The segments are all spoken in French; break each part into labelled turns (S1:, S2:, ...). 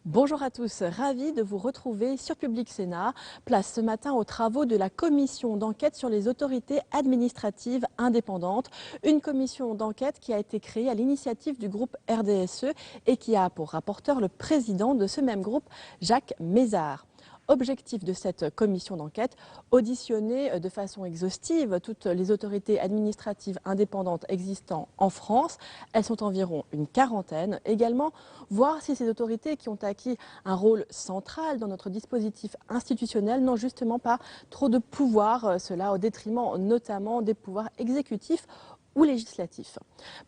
S1: Bonjour à tous, ravi de vous retrouver sur Public Sénat. Place ce matin aux travaux de la commission d'enquête sur les autorités administratives indépendantes. Une commission d'enquête qui a été créée à l'initiative du groupe RDSE et qui a pour rapporteur le président de ce même groupe, Jacques Mézard. Objectif de cette commission d'enquête, auditionner de façon exhaustive toutes les autorités administratives indépendantes existant en France. Elles sont environ une quarantaine. Également, voir si ces autorités qui ont acquis un rôle central dans notre dispositif institutionnel n'ont justement pas trop de pouvoir, cela au détriment notamment des pouvoirs exécutifs ou législatif.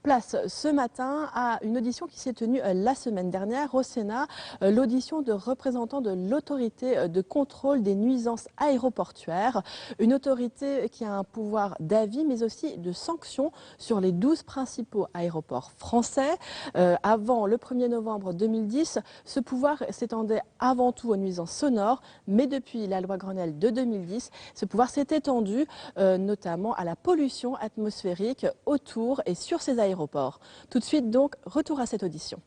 S1: Place ce matin à une audition qui s'est tenue la semaine dernière au Sénat, l'audition de représentants de l'autorité de contrôle des nuisances aéroportuaires, une autorité qui a un pouvoir d'avis mais aussi de sanction sur les 12 principaux aéroports français. Avant le 1er novembre 2010, ce pouvoir s'étendait avant tout aux nuisances sonores, mais depuis la loi Grenelle de 2010, ce pouvoir s'est étendu notamment à la pollution atmosphérique autour et sur ces aéroports. Tout de suite donc, retour à cette audition.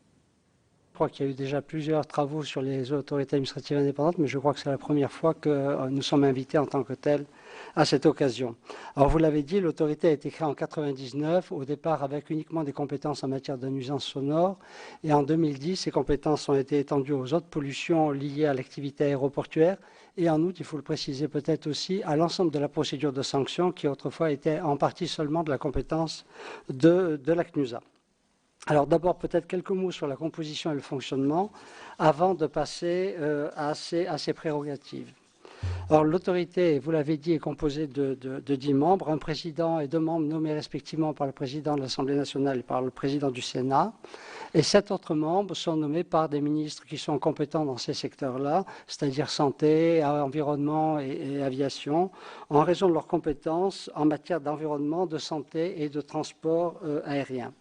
S2: Je crois qu'il y a eu déjà plusieurs travaux sur les autorités administratives indépendantes, mais je crois que c'est la première fois que nous sommes invités en tant que tels à cette occasion. Alors vous l'avez dit, l'autorité a été créée en 1999, au départ avec uniquement des compétences en matière de nuisances sonores, et en 2010, ces compétences ont été étendues aux autres pollutions liées à l'activité aéroportuaire, et en outre, il faut le préciser peut-être aussi, à l'ensemble de la procédure de sanction qui autrefois était en partie seulement de la compétence de la CNUSA. Alors d'abord peut-être quelques mots sur la composition et le fonctionnement avant de passer à ses prérogatives. Alors l'autorité, vous l'avez dit, est composée de 10 membres, un président et 2 membres nommés respectivement par le président de l'Assemblée nationale et par le président du Sénat. Et 7 autres membres sont nommés par des ministres qui sont compétents dans ces secteurs-là, c'est-à-dire santé, environnement et aviation, en raison de leurs compétences en matière d'environnement, de santé et de transport aérien.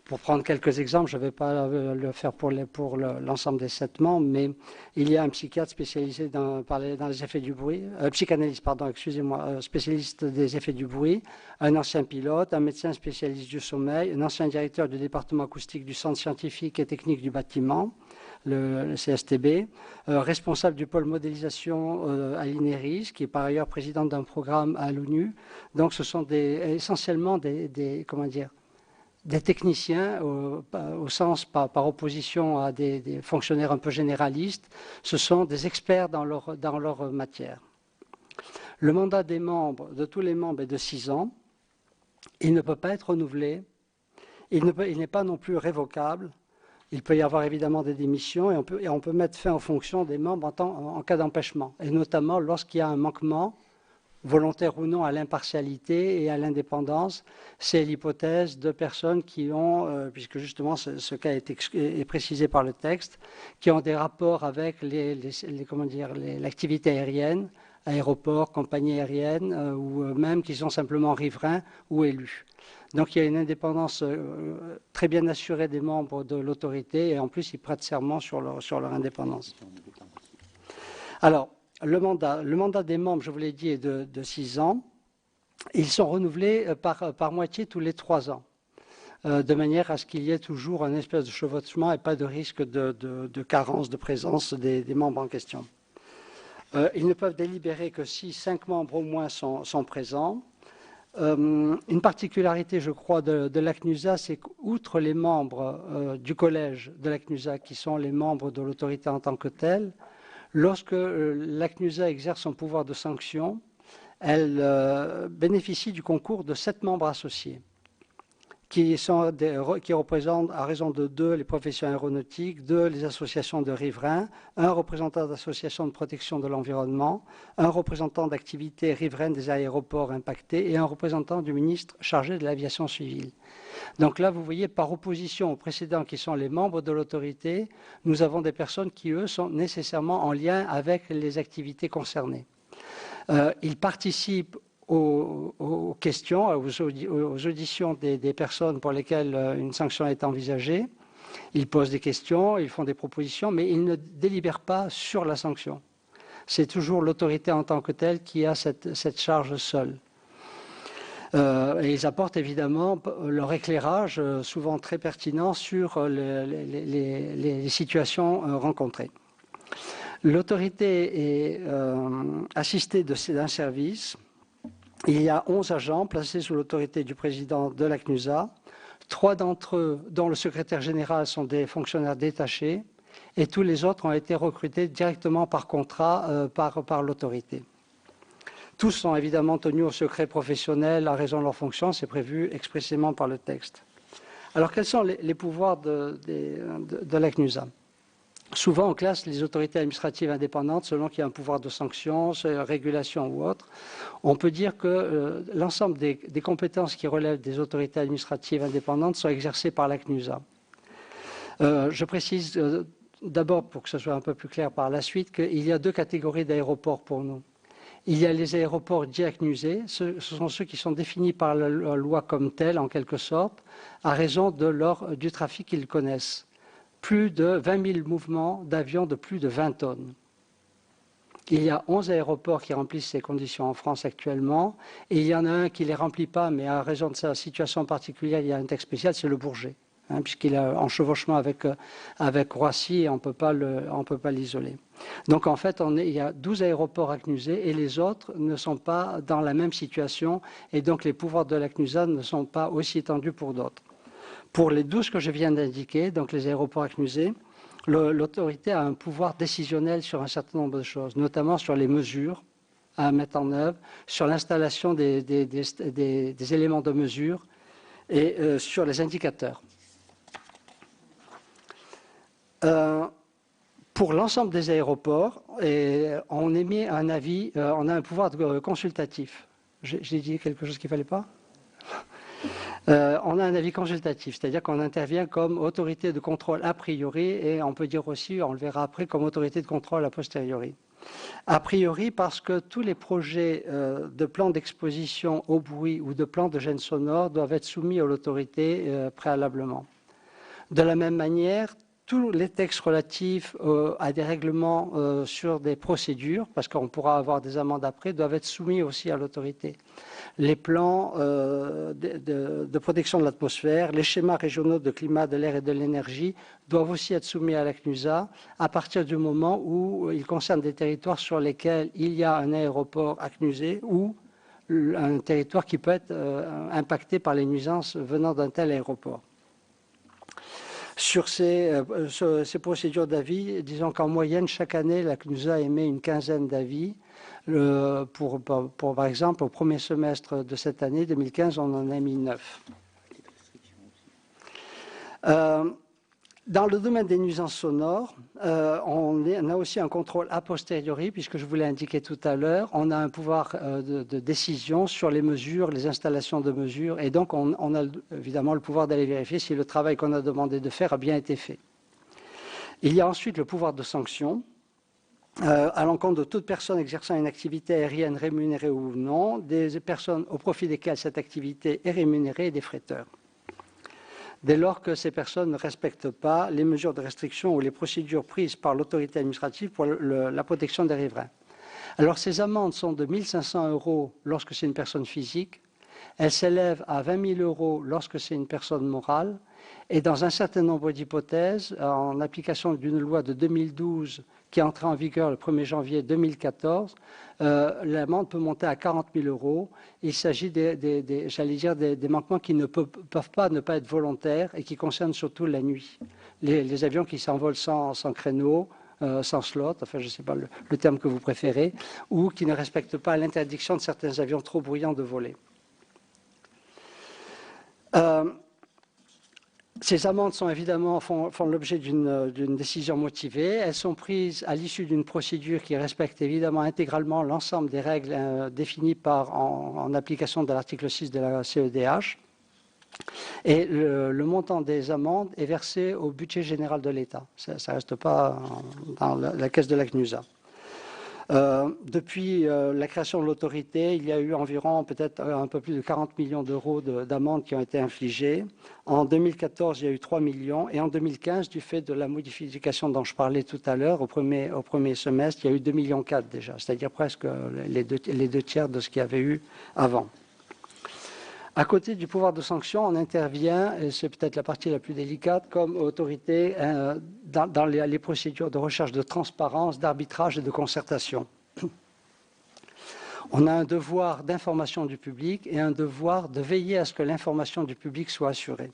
S2: Pour prendre quelques exemples, je ne vais pas le faire pour l'ensemble des 7 membres, mais il y a un psychiatre spécialisé dans les effets du bruit, psychanalyste, pardon, excusez-moi, spécialiste des effets du bruit, un ancien pilote, un médecin spécialiste du sommeil, un ancien directeur du département acoustique du Centre scientifique et technique du bâtiment, le CSTB, responsable du pôle modélisation à l'INERIS, qui est par ailleurs président d'un programme à l'ONU. Donc ce sont essentiellement des techniciens, au sens par opposition à des fonctionnaires un peu généralistes, ce sont des experts dans leur matière. Le mandat des membres, de tous les membres, est de 6 ans. Il ne peut pas être renouvelé. Il n'est pas non plus révocable. Il peut y avoir évidemment des démissions et on peut mettre fin aux fonctions des membres en cas d'empêchement, et notamment lorsqu'il y a un manquement volontaire ou non à l'impartialité et à l'indépendance. C'est l'hypothèse de personnes qui ont, puisque justement ce cas est précisé par le texte, qui ont des rapports avec l'activité aérienne, aéroports, compagnies aériennes, ou même qui sont simplement riverains ou élus. Donc il y a une indépendance très bien assurée des membres de l'autorité, et en plus ils prêtent serment sur leur indépendance. Alors, le mandat des membres, je vous l'ai dit, est de 6 ans. Ils sont renouvelés par moitié tous les 3 ans, de manière à ce qu'il y ait toujours un espèce de chevauchement et pas de risque de carence de présence des membres en question. Ils ne peuvent délibérer que si 5 membres au moins sont présents. Une particularité, je crois, de la CNUSA, c'est qu'outre les membres du collège de la CNUSA, qui sont les membres de l'autorité en tant que telle, lorsque la CNUSA exerce son pouvoir de sanction, elle bénéficie du concours de 7 membres associés, qui représentent, à raison de 2, les professions aéronautiques, 2, les associations de riverains, 1 représentant d'associations de protection de l'environnement, 1 représentant d'activités riveraines des aéroports impactés et 1 représentant du ministre chargé de l'aviation civile. Donc là, vous voyez, par opposition aux précédents qui sont les membres de l'autorité, nous avons des personnes qui, eux, sont nécessairement en lien avec les activités concernées. Ils participent aux questions, aux auditions des personnes pour lesquelles une sanction est envisagée. Ils posent des questions, ils font des propositions, mais ils ne délibèrent pas sur la sanction. c'est toujours l'autorité en tant que telle qui a cette charge seule. Et ils apportent évidemment leur éclairage, souvent très pertinent, sur les situations rencontrées. L'autorité est assistée d'un service. Il y a 11 agents placés sous l'autorité du président de la CNUSA. 3 d'entre eux, dont le secrétaire général, sont des fonctionnaires détachés, et tous les autres ont été recrutés directement par contrat par l'autorité. Tous sont évidemment tenus au secret professionnel à raison de leur fonction, c'est prévu expressément par le texte. Alors quels sont les pouvoirs de la CNUSA? Souvent on classe les autorités administratives indépendantes selon qu'il y a un pouvoir de sanction, régulation ou autre. On peut dire que l'ensemble des compétences qui relèvent des autorités administratives indépendantes sont exercées par la CNUSA. Je précise d'abord, pour que ce soit un peu plus clair par la suite, qu'il y a 2 catégories d'aéroports pour nous. Il y a les aéroports dits ACNUSés, ce sont ceux qui sont définis par la loi comme tels, en quelque sorte, à raison du trafic qu'ils connaissent. Plus de 20 000 mouvements d'avions de plus de 20 tonnes. Il y a 11 aéroports qui remplissent ces conditions en France actuellement, et il y en a un qui ne les remplit pas, mais à raison de sa situation particulière, il y a un texte spécial, c'est le Bourget, puisqu'il est en chevauchement avec Roissy et on ne peut pas l'isoler. Donc en fait, il y a 12 aéroports ACNUSés et les autres ne sont pas dans la même situation, et donc les pouvoirs de la CNUSA ne sont pas aussi étendus pour d'autres. Pour les 12 que je viens d'indiquer, donc les aéroports ACNUSés, l'autorité a un pouvoir décisionnel sur un certain nombre de choses, notamment sur les mesures à mettre en œuvre, sur l'installation des éléments de mesure et sur les indicateurs. Pour l'ensemble des aéroports, on émet un avis, on a un pouvoir consultatif. J'ai dit quelque chose qu'il ne fallait pas ? On a un avis consultatif, c'est-à-dire qu'on intervient comme autorité de contrôle a priori et on peut dire aussi, on le verra après, comme autorité de contrôle a posteriori. A priori parce que tous les projets de plans d'exposition au bruit ou de plans de gêne sonore doivent être soumis à l'autorité préalablement. De la même manière, tous les textes relatifs à des règlements sur des procédures, parce qu'on pourra avoir des amendes après, doivent être soumis aussi à l'autorité. Les plans de protection de l'atmosphère, les schémas régionaux de climat, de l'air et de l'énergie doivent aussi être soumis à la CNUSA à partir du moment où ils concernent des territoires sur lesquels il y a un aéroport ACNUSé ou un territoire qui peut être impacté par les nuisances venant d'un tel aéroport. Sur ces procédures d'avis, disons qu'en moyenne, chaque année, la CNUSA émet une quinzaine d'avis. Par exemple, au premier semestre de cette année, 2015, on en a mis 9. Dans le domaine des nuisances sonores, on a aussi un contrôle a posteriori, puisque je vous l'ai indiqué tout à l'heure. On a un pouvoir de décision sur les mesures, les installations de mesures, et donc on a évidemment le pouvoir d'aller vérifier si le travail qu'on a demandé de faire a bien été fait. Il y a ensuite le pouvoir de sanction, à l'encontre de toute personne exerçant une activité aérienne rémunérée ou non, des personnes au profit desquelles cette activité est rémunérée et des fretteurs. Dès lors que ces personnes ne respectent pas les mesures de restriction ou les procédures prises par l'autorité administrative pour la protection des riverains. Alors ces amendes sont de 1 500 € lorsque c'est une personne physique, elles s'élèvent à 20 000 € lorsque c'est une personne morale, et dans un certain nombre d'hypothèses, en application d'une loi de 2012 qui est entrée en vigueur le 1er janvier 2014, l'amende peut monter à 40 000 €. Il s'agit des manquements qui ne peuvent pas ne pas être volontaires et qui concernent surtout la nuit. Les avions qui s'envolent sans créneau, sans slot, enfin je ne sais pas le terme que vous préférez, ou qui ne respectent pas l'interdiction de certains avions trop bruyants de voler. Ces amendes sont évidemment font l'objet d'une décision motivée. Elles sont prises à l'issue d'une procédure qui respecte évidemment intégralement l'ensemble des règles définies en application de l'article 6 de la CEDH. Et le montant des amendes est versé au budget général de l'État. Ça ne reste pas dans la caisse de la CNUSA. Depuis la création de l'autorité, il y a eu environ peut-être un peu plus de 40 millions d'euros d'amendes qui ont été infligées. En 2014, il y a eu 3 millions. Et en 2015, du fait de la modification dont je parlais tout à l'heure, au premier semestre, il y a eu 2,4 millions déjà, c'est-à-dire presque les deux tiers de ce qu'il y avait eu avant. À côté du pouvoir de sanction, on intervient, et c'est peut-être la partie la plus délicate, comme autorité dans les procédures de recherche de transparence, d'arbitrage et de concertation. On a un devoir d'information du public et un devoir de veiller à ce que l'information du public soit assurée.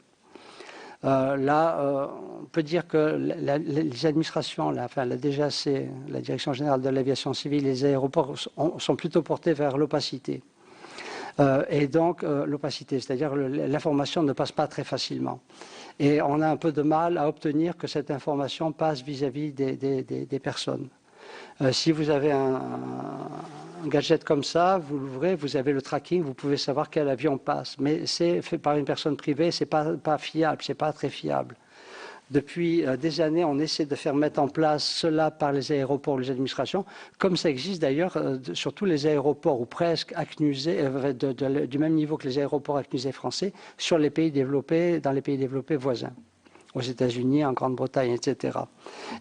S2: On peut dire que les administrations, la DGAC, la Direction générale de l'aviation civile, les aéroports sont plutôt portés vers l'opacité. Et donc l'opacité, c'est-à-dire l'information ne passe pas très facilement. Et on a un peu de mal à obtenir que cette information passe vis-à-vis des personnes. Si vous avez un gadget comme ça, vous l'ouvrez, vous avez le tracking, vous pouvez savoir quel avion passe. Mais c'est fait par une personne privée, c'est pas fiable, c'est pas très fiable. Depuis des années, on essaie de faire mettre en place cela par les aéroports, les administrations, comme ça existe d'ailleurs sur tous les aéroports, ou presque ACNUSés, du même niveau que les aéroports ACNUSés français, sur les pays développés, dans les pays développés voisins, aux États-Unis, en Grande-Bretagne, etc.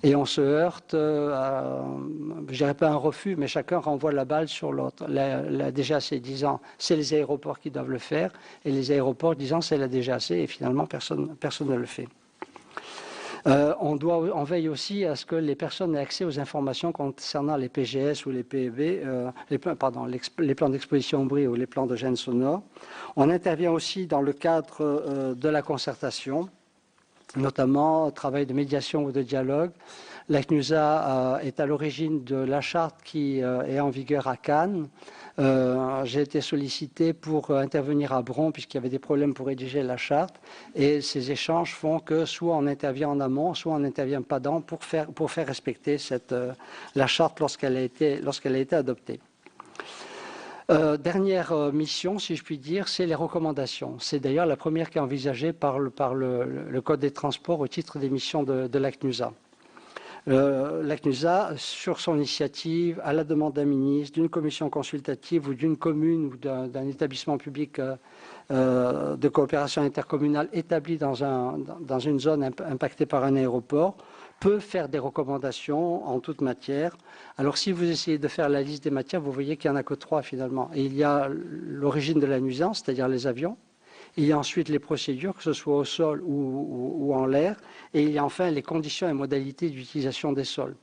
S2: Et on se heurte, je dirais pas un refus, mais chacun renvoie la balle sur l'autre. La DGAC disant c'est les aéroports qui doivent le faire, et les aéroports disant c'est la DGAC, et finalement personne ne le fait. On veille aussi à ce que les personnes aient accès aux informations concernant les PGS ou les PEB, les plans d'exposition au bruit ou les plans de gêne sonore. On intervient aussi dans le cadre de la concertation, notamment travail de médiation ou de dialogue. La CNUSA est à l'origine de la charte qui est en vigueur à Cannes. J'ai été sollicité pour intervenir à Bron puisqu'il y avait des problèmes pour rédiger la charte, et ces échanges font que soit on intervient en amont, soit on n'intervient pas dedans pour faire respecter la charte lorsqu'elle a été adoptée. Dernière mission, si je puis dire, c'est les recommandations. C'est d'ailleurs la première qui est envisagée par le Code des transports au titre des missions de la CNUSA. La CNUSA, sur son initiative, à la demande d'un ministre, d'une commission consultative ou d'une commune ou d'un établissement public de coopération intercommunale établi dans une zone impactée par un aéroport, peut faire des recommandations en toute matière. Alors si vous essayez de faire la liste des matières, vous voyez qu'il n'y en a que 3 finalement. Et il y a l'origine de la nuisance, c'est-à-dire les avions. Il y a ensuite les procédures, que ce soit au sol ou en l'air. Et il y a enfin les conditions et modalités d'utilisation des sols.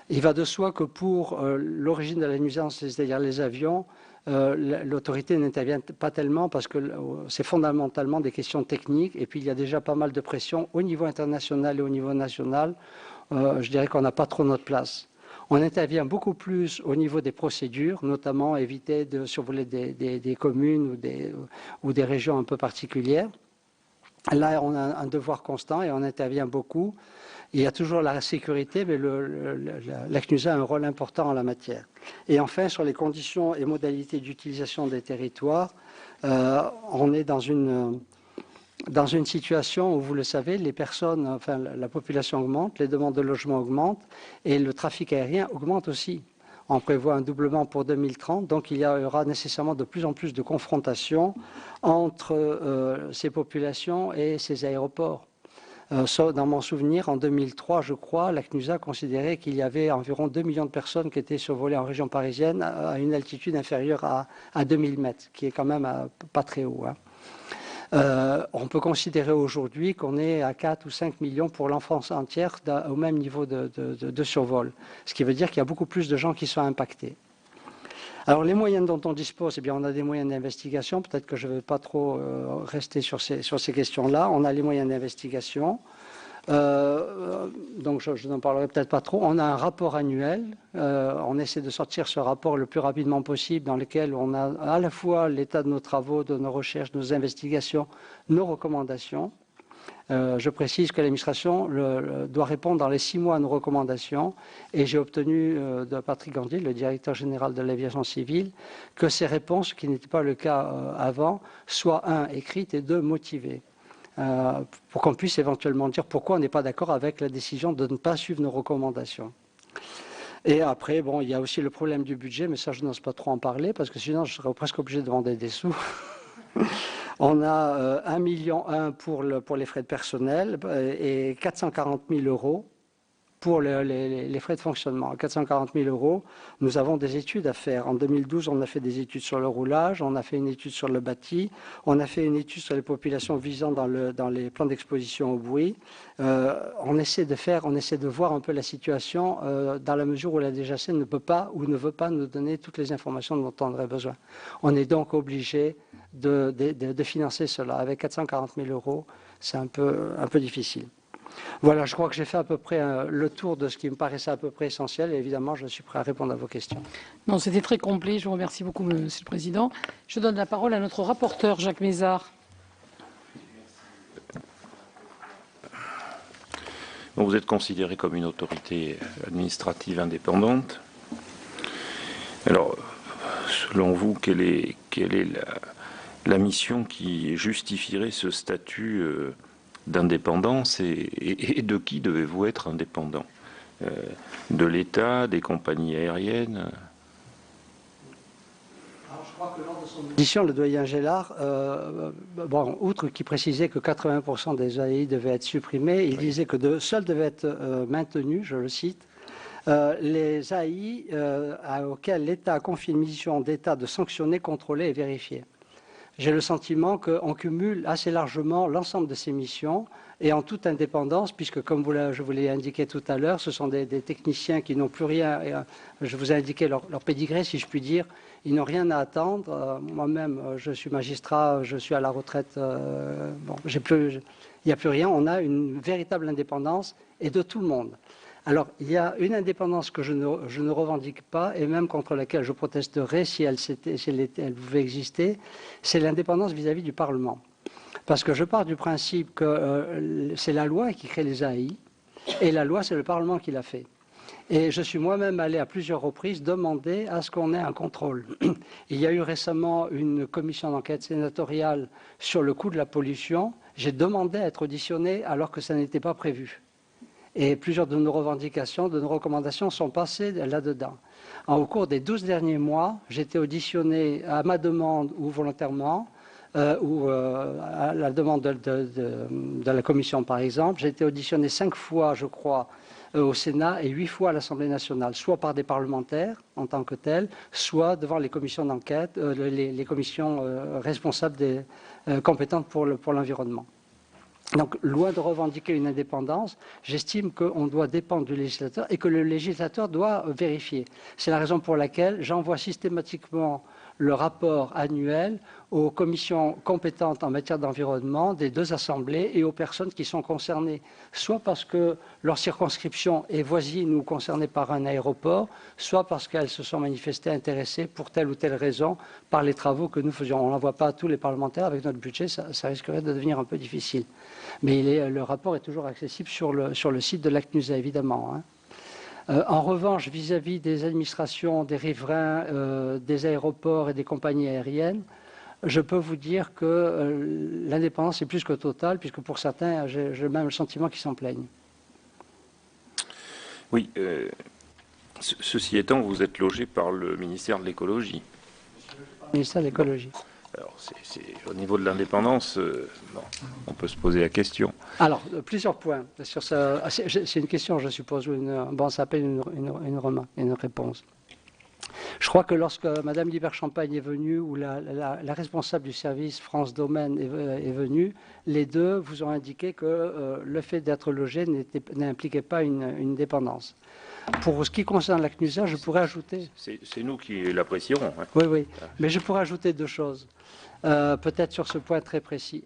S2: Il va de soi que pour l'origine de la nuisance, c'est-à-dire les avions, l'autorité n'intervient pas tellement parce que c'est fondamentalement des questions techniques. Et puis il y a déjà pas mal de pression au niveau international et au niveau national. Je dirais qu'on n'a pas trop notre place. On intervient beaucoup plus au niveau des procédures, notamment éviter de survoler des communes ou des régions un peu particulières. Là, on a un devoir constant et on intervient beaucoup. Il y a toujours la sécurité, mais la CNUSA a un rôle important en la matière. Et enfin, sur les conditions et modalités d'utilisation des territoires, on est dans une situation où, vous le savez, la population augmente, les demandes de logement augmentent et le trafic aérien augmente aussi. On prévoit un doublement pour 2030, donc il y aura nécessairement de plus en plus de confrontations entre ces populations et ces aéroports. Dans mon souvenir, en 2003, je crois, la CNUSA considérait qu'il y avait environ 2 millions de personnes qui étaient survolées en région parisienne à une altitude inférieure à 2000 mètres, qui est quand même pas très haut. On peut considérer aujourd'hui qu'on est à 4 ou 5 millions pour l'enfance entière au même niveau de survol. Ce qui veut dire qu'il y a beaucoup plus de gens qui sont impactés. Alors les moyens dont on dispose, eh bien, on a des moyens d'investigation. Peut-être que je ne vais pas trop rester sur ces questions-là. On a les moyens d'investigation. Donc je n'en parlerai peut-être pas trop. On a un rapport annuel. On essaie de sortir ce rapport le plus rapidement possible, dans lequel on a à la fois l'état de nos travaux, de nos recherches, de nos investigations, nos recommandations. Je précise que l'administration doit répondre dans les 6 mois à nos recommandations, et j'ai obtenu de Patrick Gandier, le directeur général de l'aviation civile, que ces réponses, qui n'était pas le cas avant, soient 1, écrites et 2, motivées. Pour qu'on puisse éventuellement dire pourquoi on n'est pas d'accord avec la décision de ne pas suivre nos recommandations. Et après, bon, il y a aussi le problème du budget, mais ça, je n'ose pas trop en parler, parce que sinon, je serais presque obligé de demander des sous. On a 1,1 million pour les frais de personnel et 440 000 euros pour les frais de fonctionnement. À 440 000 euros, nous avons des études à faire. En 2012, on a fait des études sur le roulage, on a fait une étude sur le bâti, on a fait une étude sur les populations visant dans les plans d'exposition au bruit. On essaie de voir un peu la situation dans la mesure où la DGAC ne peut pas ou ne veut pas nous donner toutes les informations dont on aurait besoin. On est donc obligé de financer cela. Avec 440 000 euros, c'est un peu difficile. Voilà, je crois que j'ai fait à peu près le tour de ce qui me paraissait à peu près essentiel et évidemment, je suis prêt à répondre à vos questions.
S3: Non, c'était très complet. Je vous remercie beaucoup, Monsieur le Président. Je donne la parole à notre rapporteur, Jacques Mézard.
S4: Donc vous êtes considéré comme une autorité administrative indépendante. Alors, selon vous, quelle est la mission qui justifierait ce statut d'indépendance et de qui devez-vous être indépendant? De l'État, des compagnies aériennes?
S2: Alors, je crois que lors de son audition, le doyen Gélard, outre qu'il précisait que 80% des AI devaient être supprimés, il disait que seuls devaient être maintenus, je le cite, les AI auxquels l'État a confié une mission d'État de sanctionner, contrôler et vérifier. J'ai le sentiment qu'on cumule assez largement l'ensemble de ces missions et en toute indépendance, puisque comme je vous l'ai indiqué tout à l'heure, ce sont des techniciens qui n'ont plus rien, je vous ai indiqué leur pédigré, si je puis dire, ils n'ont rien à attendre. Moi-même, je suis magistrat, je suis à la retraite, il n'y a plus rien, on a une véritable indépendance et de tout le monde. Alors, il y a une indépendance que je ne revendique pas et même contre laquelle je protesterai si elle pouvait exister, c'est l'indépendance vis-à-vis du Parlement. Parce que je pars du principe que c'est la loi qui crée les AI et la loi, c'est le Parlement qui l'a fait. Et je suis moi-même allé à plusieurs reprises demander à ce qu'on ait un contrôle. Il y a eu récemment une commission d'enquête sénatoriale sur le coût de la pollution. J'ai demandé à être auditionné alors que ça n'était pas prévu. Et plusieurs de nos revendications, de nos recommandations sont passées là-dedans. Au cours des 12 derniers mois, j'ai été auditionné à ma demande ou volontairement, ou à la demande de la commission par exemple. J'ai été auditionné 5 fois, je crois, au Sénat et 8 fois à l'Assemblée nationale, soit par des parlementaires en tant que tels, soit devant les commissions d'enquête, les commissions responsables compétentes pour l'environnement. Donc, loin de revendiquer une indépendance, j'estime qu'on doit dépendre du législateur et que le législateur doit vérifier. C'est la raison pour laquelle j'envoie systématiquement le rapport annuel aux commissions compétentes en matière d'environnement des deux assemblées et aux personnes qui sont concernées, soit parce que leur circonscription est voisine ou concernée par un aéroport, soit parce qu'elles se sont manifestées intéressées pour telle ou telle raison par les travaux que nous faisions. On n'envoie pas à tous les parlementaires avec notre budget, ça risquerait de devenir un peu difficile. Mais le rapport est toujours accessible sur le site de l'ACNUSA, évidemment, hein. En revanche, vis-à-vis des administrations, des riverains, des aéroports et des compagnies aériennes, je peux vous dire que l'indépendance est plus que totale, puisque pour certains, j'ai même le sentiment qu'ils s'en plaignent.
S4: Oui, ceci étant, vous êtes logé par le ministère de l'Écologie.
S2: Le ministère de l'Écologie.
S4: Alors, au niveau de l'indépendance, on peut se poser la question.
S2: Alors, plusieurs points. C'est une question, je suppose, ça s'appelle une remarque, une réponse. Je crois que lorsque Mme Libert-Champagne est venue, ou la responsable du service France Domaine est venue, les deux vous ont indiqué que le fait d'être logé n'impliquait pas une dépendance. Pour ce qui concerne la CNUSA, je pourrais ajouter...
S4: C'est nous qui l'apprécierons. Hein.
S2: Oui, mais je pourrais ajouter deux choses, peut-être sur ce point très précis.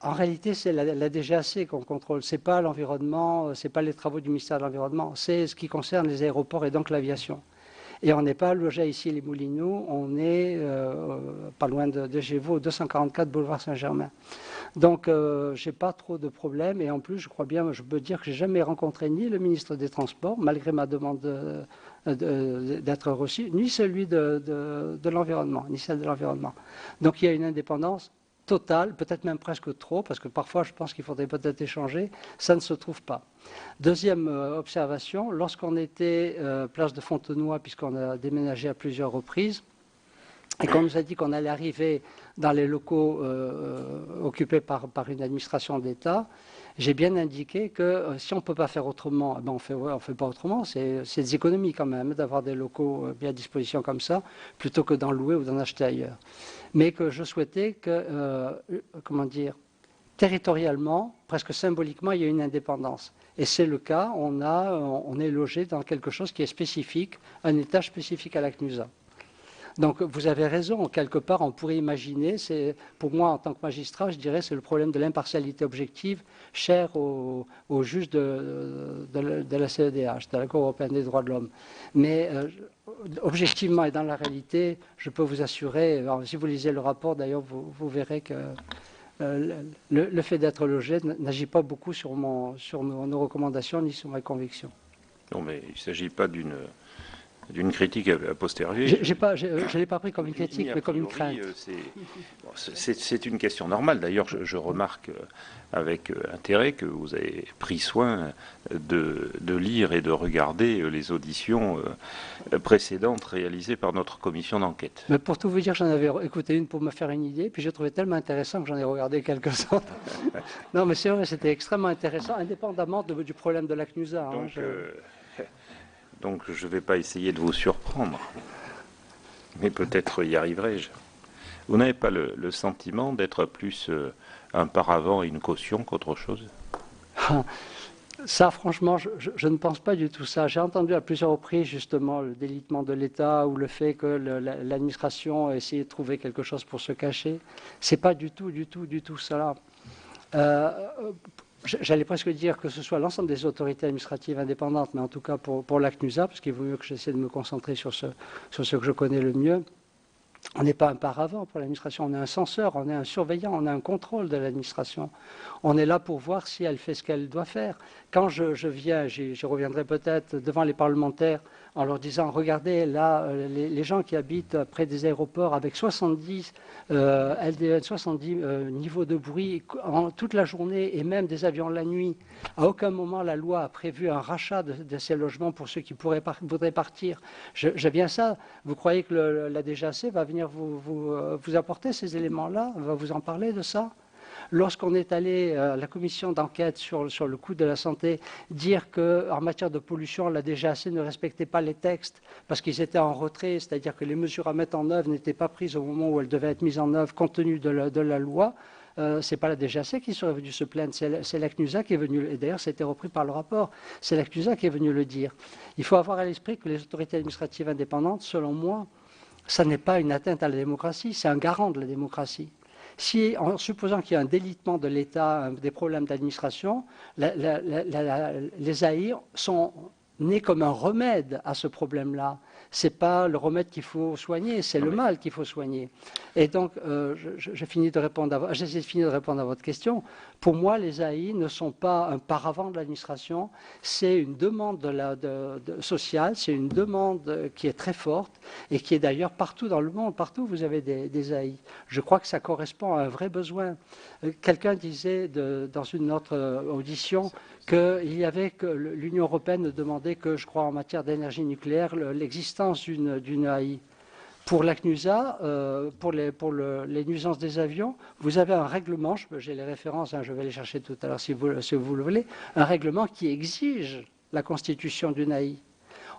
S2: En réalité, c'est la DGAC qu'on contrôle. Ce n'est pas l'environnement, ce n'est pas les travaux du ministère de l'Environnement, c'est ce qui concerne les aéroports et donc l'aviation. Et on n'est pas logé ici les Moulineaux, on est pas loin de chez vous, au 244 boulevard Saint-Germain. Donc, je n'ai pas trop de problèmes. Et en plus, je crois bien, je peux dire que je n'ai jamais rencontré ni le ministre des Transports, malgré ma demande d'être reçu, ni celui de l'environnement, ni celle de l'environnement. Donc, il y a une indépendance total, peut-être même presque trop, parce que parfois je pense qu'il faudrait peut-être échanger, ça ne se trouve pas. Deuxième observation, lorsqu'on était place de Fontenoy, puisqu'on a déménagé à plusieurs reprises, et qu'on nous a dit qu'on allait arriver dans les locaux occupés par une administration d'État, j'ai bien indiqué que si on ne peut pas faire autrement, ben on fait pas autrement. C'est des économies quand même d'avoir des locaux bien à disposition comme ça, plutôt que d'en louer ou d'en acheter ailleurs. Mais que je souhaitais que, comment dire, territorialement, presque symboliquement, il y ait une indépendance. Et c'est le cas, on est logé dans quelque chose qui est spécifique, un étage spécifique à la CNUSA. Donc vous avez raison, quelque part on pourrait imaginer, pour moi en tant que magistrat, je dirais c'est le problème de l'impartialité objective cher aux juges de la CEDH, de la Cour européenne des droits de l'homme. Mais objectivement et dans la réalité, je peux vous assurer, alors, si vous lisez le rapport d'ailleurs, vous verrez que le fait d'être logé n'agit pas beaucoup sur nos recommandations ni sur mes convictions.
S4: Non mais il ne s'agit pas d'une critique a posteriori.
S2: Je ne l'ai pas pris comme une critique, mais comme une crainte.
S4: C'est une question normale. D'ailleurs, je remarque avec intérêt que vous avez pris soin de lire et de regarder les auditions précédentes réalisées par notre commission d'enquête.
S2: Mais pour tout vous dire, j'en avais écouté une pour me faire une idée, puis j'ai trouvé tellement intéressant que j'en ai regardé quelques-uns. Non, mais c'est vrai, c'était extrêmement intéressant, indépendamment du problème de la CNUSA.
S4: Donc je ne vais pas essayer de vous surprendre, mais peut-être y arriverai-je. Vous n'avez pas le sentiment d'être plus un paravent et une caution qu'autre chose?
S2: Ça, franchement, je ne pense pas du tout ça. J'ai entendu à plusieurs reprises, justement, le délitement de l'État ou le fait que l'administration a essayé de trouver quelque chose pour se cacher. C'est pas du tout cela. J'allais presque dire que ce soit l'ensemble des autorités administratives indépendantes, mais en tout cas pour la CNUSA, parce qu'il vaut mieux que j'essaie de me concentrer sur ce que je connais le mieux. On n'est pas un paravent pour l'administration, on est un censeur, on est un surveillant, on a un contrôle de l'administration. On est là pour voir si elle fait ce qu'elle doit faire. Quand je viens, je reviendrai peut-être devant les parlementaires en leur disant, regardez là, les gens qui habitent près des aéroports avec 70 LDN, 70 niveaux de bruit toute la journée et même des avions la nuit. À aucun moment la loi a prévu un rachat de ces logements pour ceux qui voudraient partir. J'ai bien ça. Vous croyez que la DGAC va venir vous apporter ces éléments-là, va vous en parler de ça? Lorsqu'on est allé à la commission d'enquête sur le coût de la santé dire qu'en matière de pollution, la DGAC ne respectait pas les textes parce qu'ils étaient en retrait, c'est-à-dire que les mesures à mettre en œuvre n'étaient pas prises au moment où elles devaient être mises en œuvre compte tenu de la loi, ce n'est pas la DGAC qui serait venue se plaindre, c'est la CNUSA qui est venue, et d'ailleurs ça a été repris par le rapport, c'est la CNUSA qui est venue le dire. Il faut avoir à l'esprit que les autorités administratives indépendantes, selon moi, ça n'est pas une atteinte à la démocratie, c'est un garant de la démocratie. Si, en supposant qu'il y a un délitement de l'État, des problèmes d'administration, les AI sont nés comme un remède à ce problème-là. Ce n'est pas le remède qu'il faut soigner, c'est le mal qu'il faut soigner. Et donc, j'essaie de finir de répondre à votre question. Pour moi, les AI ne sont pas un paravent de l'administration, c'est une demande sociale, c'est une demande qui est très forte et qui est d'ailleurs partout dans le monde, partout vous avez des AI. Je crois que ça correspond à un vrai besoin. Quelqu'un disait dans une autre audition qu'il y avait que l'Union européenne demandait que, je crois, en matière d'énergie nucléaire, l'existence d'une AI. Pour la CNUSA, pour les nuisances des avions, vous avez un règlement, j'ai les références, je vais les chercher tout à l'heure si vous le voulez, un règlement qui exige la constitution d'une AI.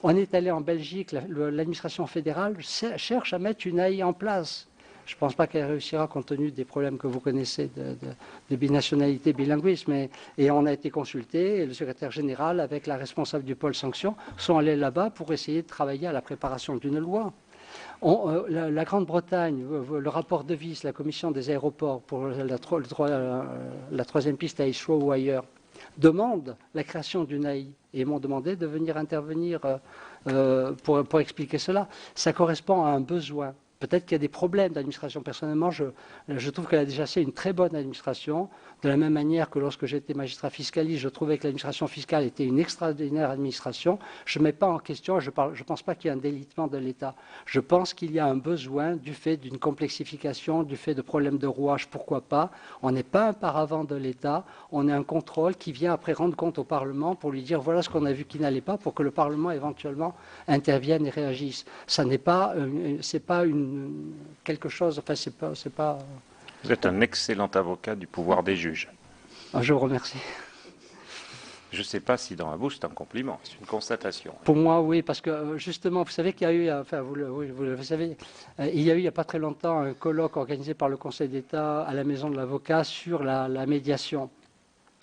S2: On est allé en Belgique, l'administration fédérale cherche à mettre une AI en place. Je ne pense pas qu'elle réussira compte tenu des problèmes que vous connaissez de binationalité, bilinguisme. Et on a été consulté, et le secrétaire général avec la responsable du pôle sanctions sont allés là-bas pour essayer de travailler à la préparation d'une loi. La Grande-Bretagne, le rapport de Vis, la commission des aéroports pour la troisième piste à Heathrow ou ailleurs, demande la création d'une AI et m'ont demandé de venir intervenir pour expliquer cela. Ça correspond à un besoin. Peut-être qu'il y a des problèmes d'administration. Personnellement, je trouve que la DGAC est une très bonne administration, de la même manière que lorsque j'étais magistrat fiscaliste, je trouvais que l'administration fiscale était une extraordinaire administration. Je ne mets pas en question, je ne pense pas qu'il y ait un délitement de l'État. Je pense qu'il y a un besoin du fait d'une complexification, du fait de problèmes de rouage, pourquoi pas. On n'est pas un paravent de l'État, on est un contrôle qui vient après rendre compte au Parlement pour lui dire voilà ce qu'on a vu qui n'allait pas, pour que le Parlement éventuellement intervienne et réagisse. Ça n'est pas, c'est pas quelque chose, enfin c'est pas.
S4: Vous êtes un excellent avocat du pouvoir des juges.
S2: Je vous remercie.
S4: Je ne sais pas si dans la bouche c'est un compliment, c'est une constatation.
S2: Pour moi, oui, parce que justement, vous savez qu'il y a eu, enfin vous le savez, il y a eu il n'y a pas très longtemps un colloque organisé par le Conseil d'État à la Maison de l'Avocat sur la médiation.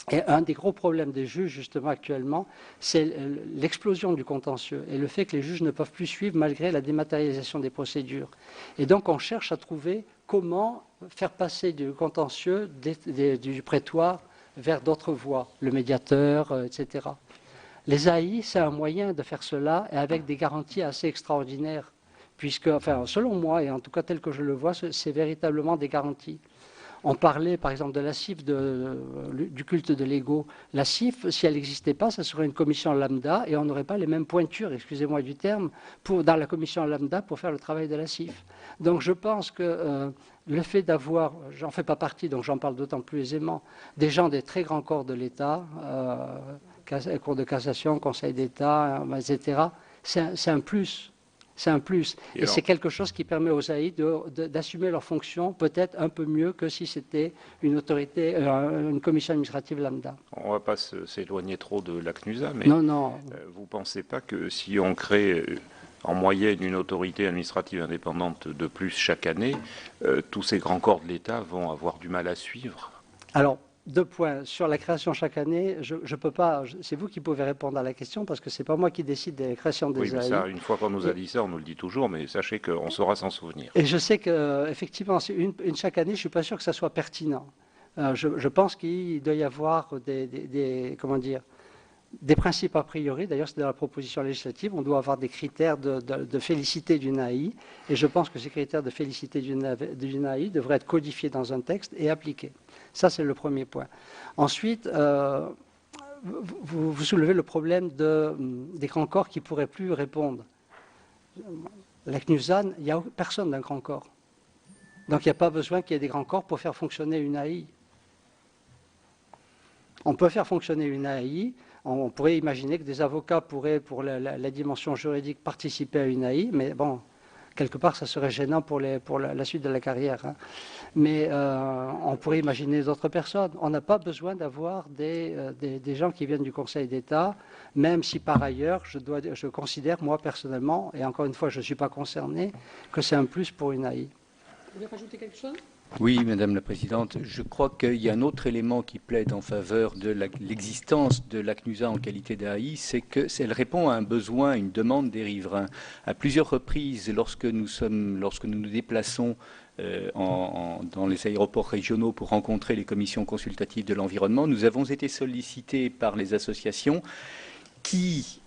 S2: Et un des gros problèmes des juges, justement, actuellement, c'est l'explosion du contentieux et le fait que les juges ne peuvent plus suivre malgré la dématérialisation des procédures. Et donc, on cherche à trouver comment faire passer du contentieux du prétoire vers d'autres voies, le médiateur, etc. Les AI, c'est un moyen de faire cela et avec des garanties assez extraordinaires, puisque, enfin, selon moi, et en tout cas tel que je le vois, c'est véritablement des garanties. On parlait par exemple de la CIF, du culte de l'ego. La CIF, si elle n'existait pas, ça serait une commission lambda et on n'aurait pas les mêmes pointures, excusez-moi du terme, dans la commission lambda pour faire le travail de la CIF. Donc je pense que le fait d'avoir, j'en fais pas partie, donc j'en parle d'autant plus aisément, des gens des très grands corps de l'État, Cour de cassation, Conseil d'État, etc., c'est un plus. C'est un plus. Et c'est quelque chose qui permet aux AI d'assumer leurs fonctions peut-être un peu mieux que si c'était une autorité, une commission administrative lambda.
S4: On ne va pas s'éloigner trop de la CNUSA, mais
S2: non.
S4: Vous ne pensez pas que si on crée en moyenne une autorité administrative indépendante de plus chaque année, tous ces grands corps de l'État vont avoir du mal à suivre?
S2: Alors, 2 points. Sur la création chaque année, je peux pas. C'est vous qui pouvez répondre à la question parce que c'est pas moi qui décide des créations des
S4: Oui, mais
S2: AI.
S4: ça, une fois qu'on nous a dit ça, on nous le dit toujours, mais sachez qu'on saura s'en souvenir.
S2: Et je sais qu'effectivement, une chaque année, je ne suis pas sûr que ça soit pertinent. Je pense qu'il doit y avoir comment dire, des principes a priori. D'ailleurs, c'est dans la proposition législative. On doit avoir des critères de félicité d'une AI. Et je pense que ces critères de félicité d'une AI devraient être codifiés dans un texte et appliqués. Ça, c'est le premier point. Ensuite, vous soulevez le problème des grands corps qui ne pourraient plus répondre. La CNUSA, il n'y a personne d'un grand corps. Donc il n'y a pas besoin qu'il y ait des grands corps pour faire fonctionner une AI. On peut faire fonctionner une AI, on pourrait imaginer que des avocats pourraient, pour la dimension juridique, participer à une AI, mais bon, quelque part, ça serait gênant pour la suite de la carrière. Hein. Mais on pourrait imaginer d'autres personnes. On n'a pas besoin d'avoir des gens qui viennent du Conseil d'État, même si par ailleurs, je considère, moi personnellement, et encore une fois, je ne suis pas concerné, que c'est un plus pour une AI.
S3: Vous voulez rajouter quelque chose ?
S5: Oui, Madame la Présidente, je crois qu'il y a un autre élément qui plaide en faveur de l'existence de la CNUSA en qualité d'AI, c'est qu'elle répond à un besoin, une demande des riverains. À plusieurs reprises, lorsque nous nous déplaçons dans les aéroports régionaux pour rencontrer les commissions consultatives de l'environnement, nous avons été sollicités par les associations qui,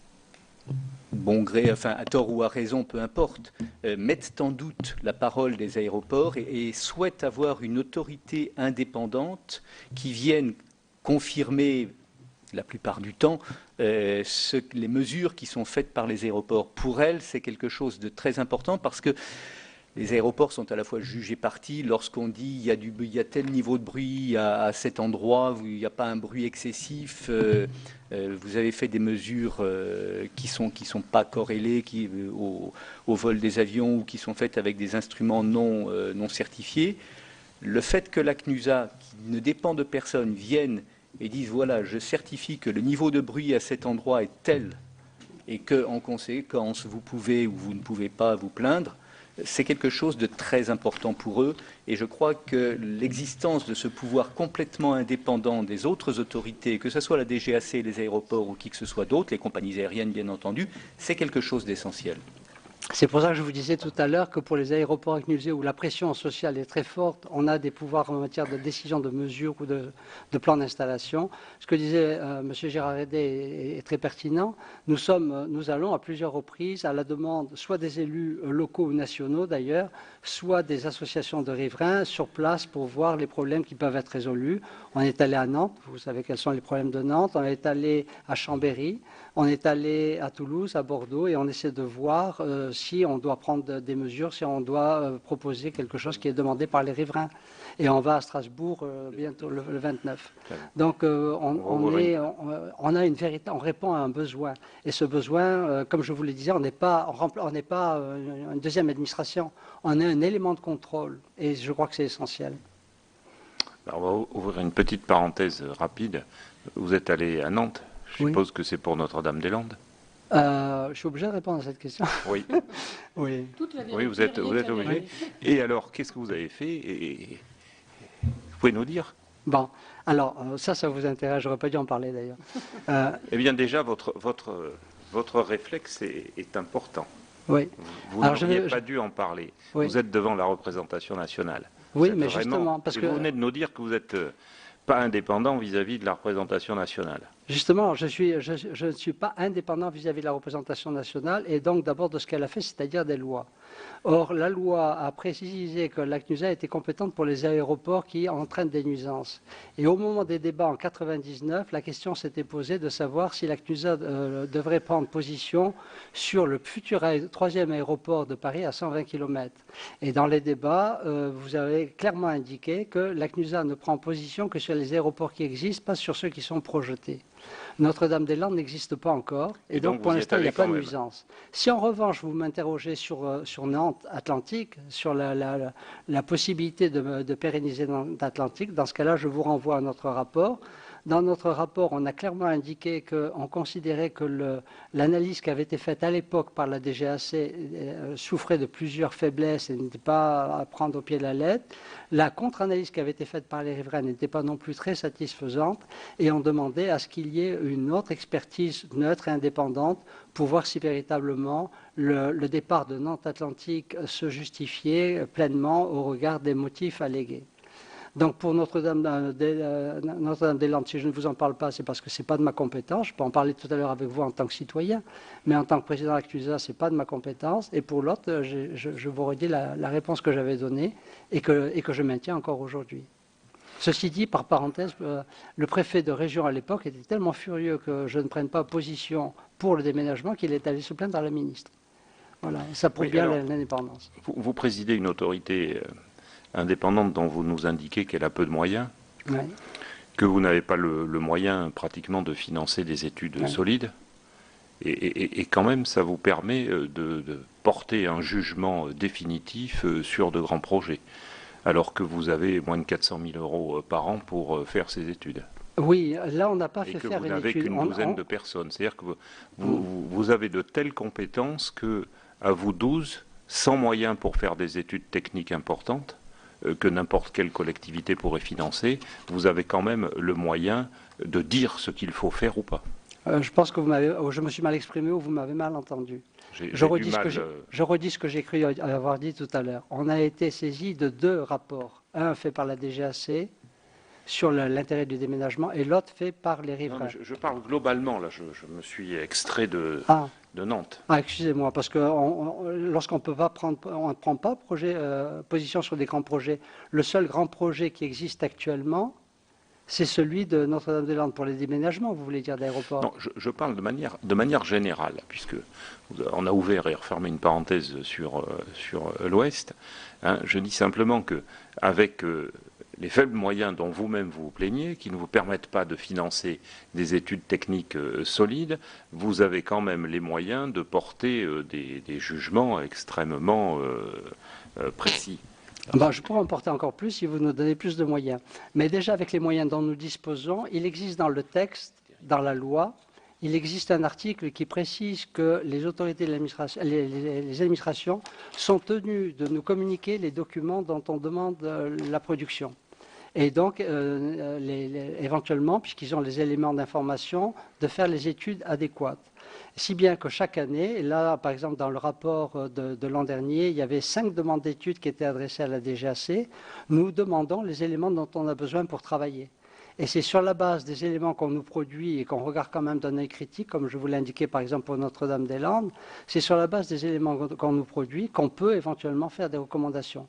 S5: bon gré, enfin à tort ou à raison, peu importe, mettent en doute la parole des aéroports et souhaitent avoir une autorité indépendante qui vienne confirmer la plupart du temps les mesures qui sont faites par les aéroports. Pour elles, c'est quelque chose de très important parce que les aéroports sont à la fois jugés partis lorsqu'on dit il y a tel niveau de bruit à cet endroit, il n'y a pas un bruit excessif, vous avez fait des mesures qui sont pas corrélées au vol des avions ou qui sont faites avec des instruments non certifiés. Le fait que la CNUSA, qui ne dépend de personne, vienne et dise voilà, je certifie que le niveau de bruit à cet endroit est tel et que en conséquence vous pouvez ou vous ne pouvez pas vous plaindre, c'est quelque chose de très important pour eux et je crois que l'existence de ce pouvoir complètement indépendant des autres autorités, que ce soit la DGAC, les aéroports ou qui que ce soit d'autre, les compagnies aériennes bien entendu, c'est quelque chose d'essentiel.
S2: C'est pour ça que je vous disais tout à l'heure que pour les aéroports avec musées où la pression sociale est très forte, on a des pouvoirs en matière de décision de mesure ou de plan d'installation. Ce que disait M. Gérard Hédé est très pertinent. Nous allons à plusieurs reprises à la demande soit des élus locaux ou nationaux d'ailleurs, soit des associations de riverains sur place pour voir les problèmes qui peuvent être résolus. On est allé à Nantes, vous savez quels sont les problèmes de Nantes, on est allé à Chambéry, on est allé à Toulouse, à Bordeaux, et on essaie de voir si on doit prendre des mesures, si on doit proposer quelque chose qui est demandé par les riverains. Et on va à Strasbourg bientôt le 29. Donc on répond à un besoin. Et ce besoin, comme je vous le disais, on n'est pas une deuxième administration. On est un élément de contrôle. Et je crois que c'est essentiel.
S4: Alors, on va ouvrir une petite parenthèse rapide. Vous êtes allé à Nantes. Je suppose que c'est pour Notre-Dame-des-Landes.
S2: Je suis obligé de répondre à cette question.
S4: Oui.
S2: Oui.
S4: Oui, vous êtes obligé. Et alors, qu'est-ce que vous avez fait et vous pouvez nous dire?
S2: Bon, alors, ça vous intéresse, j'aurais pas dû en parler d'ailleurs.
S4: Eh bien, déjà, votre réflexe est important.
S2: Oui.
S4: Vous n'auriez pas dû en parler.
S2: Oui.
S4: Vous êtes devant la représentation nationale.
S2: Oui, mais justement, parce que
S4: vous venez de nous dire que vous n'êtes pas indépendant vis-à-vis de la représentation nationale.
S2: Justement, je ne suis pas indépendant vis-à-vis de la représentation nationale et donc d'abord de ce qu'elle a fait, c'est-à-dire des lois. Or, la loi a précisé que la CNUSA était compétente pour les aéroports qui entraînent des nuisances. Et au moment des débats en 1999, la question s'était posée de savoir si la CNUSA devrait prendre position sur le futur troisième aéroport de Paris à 120 km. Et dans les débats, vous avez clairement indiqué que la CNUSA ne prend position que sur les aéroports qui existent, pas sur ceux qui sont projetés. Notre-Dame-des-Landes n'existe pas encore, et donc pour l'instant, il n'y a pas de nuisance. Si en revanche, vous m'interrogez sur Nantes Atlantique, sur la possibilité de pérenniser Nantes Atlantique, dans ce cas-là, je vous renvoie à notre rapport. Dans notre rapport, on a clairement indiqué qu'on considérait que l'analyse qui avait été faite à l'époque par la DGAC souffrait de plusieurs faiblesses et n'était pas à prendre au pied de la lettre. La contre-analyse qui avait été faite par les riverains n'était pas non plus très satisfaisante et on demandait à ce qu'il y ait une autre expertise neutre et indépendante pour voir si véritablement le départ de Nantes Atlantique se justifiait pleinement au regard des motifs allégués. Donc pour Notre-Dame-des-Landes, si je ne vous en parle pas, c'est parce que ce n'est pas de ma compétence. Je peux en parler tout à l'heure avec vous en tant que citoyen, mais en tant que président de la CNUSA, ce n'est pas de ma compétence. Et pour l'autre, je vous redis la réponse que j'avais donnée et que je maintiens encore aujourd'hui. Ceci dit, par parenthèse, le préfet de région à l'époque était tellement furieux que je ne prenne pas position pour le déménagement qu'il est allé se plaindre à la ministre. Voilà, ça prouve bien l'indépendance.
S4: Vous présidez une autorité indépendante dont vous nous indiquez qu'elle a peu de moyens, que vous n'avez pas le moyen pratiquement de financer des études solides, et quand même ça vous permet de porter un jugement définitif sur de grands projets, alors que vous avez moins de 400 000 euros par an pour faire ces études.
S2: Oui, là on n'a pas fait faire une étude.
S4: Et que vous n'avez qu'une douzaine de personnes. C'est-à-dire que vous avez de telles compétences que, à vous 12, sans moyens pour faire des études techniques importantes, que n'importe quelle collectivité pourrait financer, vous avez quand même le moyen de dire ce qu'il faut faire ou pas.
S2: Je pense que je me suis mal exprimé ou vous m'avez mal entendu. Je redis ce que j'ai cru avoir dit tout à l'heure. On a été saisi de 2 rapports. Un fait par la DGAC sur l'intérêt du déménagement et l'autre fait par les riverains.
S4: Je parle globalement, là, je me suis extrait de Nantes.
S2: Excusez-moi, parce que lorsqu'on ne prend pas position sur des grands projets, le seul grand projet qui existe actuellement, c'est celui de Notre-Dame-des-Landes pour les déménagements, vous voulez dire d'aéroport?
S4: Non, je parle de manière générale, puisque on a ouvert et refermé une parenthèse sur l'Ouest. Hein, je dis simplement qu'avec les faibles moyens dont vous-même vous plaignez, qui ne vous permettent pas de financer des études techniques solides, vous avez quand même les moyens de porter des jugements extrêmement précis.
S2: Je pourrais en porter encore plus si vous nous donnez plus de moyens. Mais déjà, avec les moyens dont nous disposons, il existe dans le texte, dans la loi, il existe un article qui précise que les autorités de l'administration, les administrations sont tenues de nous communiquer les documents dont on demande la production. Et donc, éventuellement, puisqu'ils ont les éléments d'information, de faire les études adéquates. Si bien que chaque année, là par exemple dans le rapport de l'an dernier, il y avait 5 demandes d'études qui étaient adressées à la DGAC, nous demandons les éléments dont on a besoin pour travailler. Et c'est sur la base des éléments qu'on nous produit et qu'on regarde quand même d'un œil critique, comme je vous l'ai indiqué par exemple pour Notre-Dame-des-Landes, c'est sur la base des éléments qu'on nous produit qu'on peut éventuellement faire des recommandations.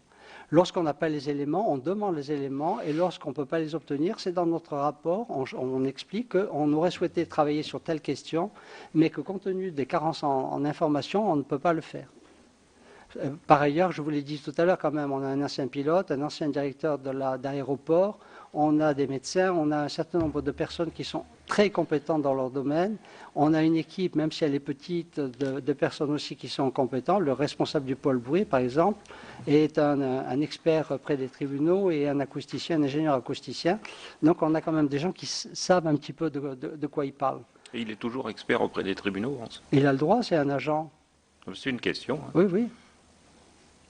S2: Lorsqu'on n'a pas les éléments, on demande les éléments, et lorsqu'on ne peut pas les obtenir, c'est dans notre rapport, on explique qu'on aurait souhaité travailler sur telle question, mais que compte tenu des carences en information, on ne peut pas le faire. Par ailleurs, je vous l'ai dit tout à l'heure quand même, on a un ancien pilote, un ancien directeur d'aéroport, on a des médecins, on a un certain nombre de personnes qui sont très compétentes dans leur domaine. On a une équipe, même si elle est petite, de personnes aussi qui sont compétentes. Le responsable du pôle bruit, par exemple, est un expert près des tribunaux et un acousticien, un ingénieur acousticien. Donc on a quand même des gens qui savent un petit peu de quoi ils parlent.
S4: Et il est toujours expert auprès des tribunaux, Hans.
S2: Il a le droit, c'est un agent.
S4: C'est une question. Hein.
S2: Oui, oui.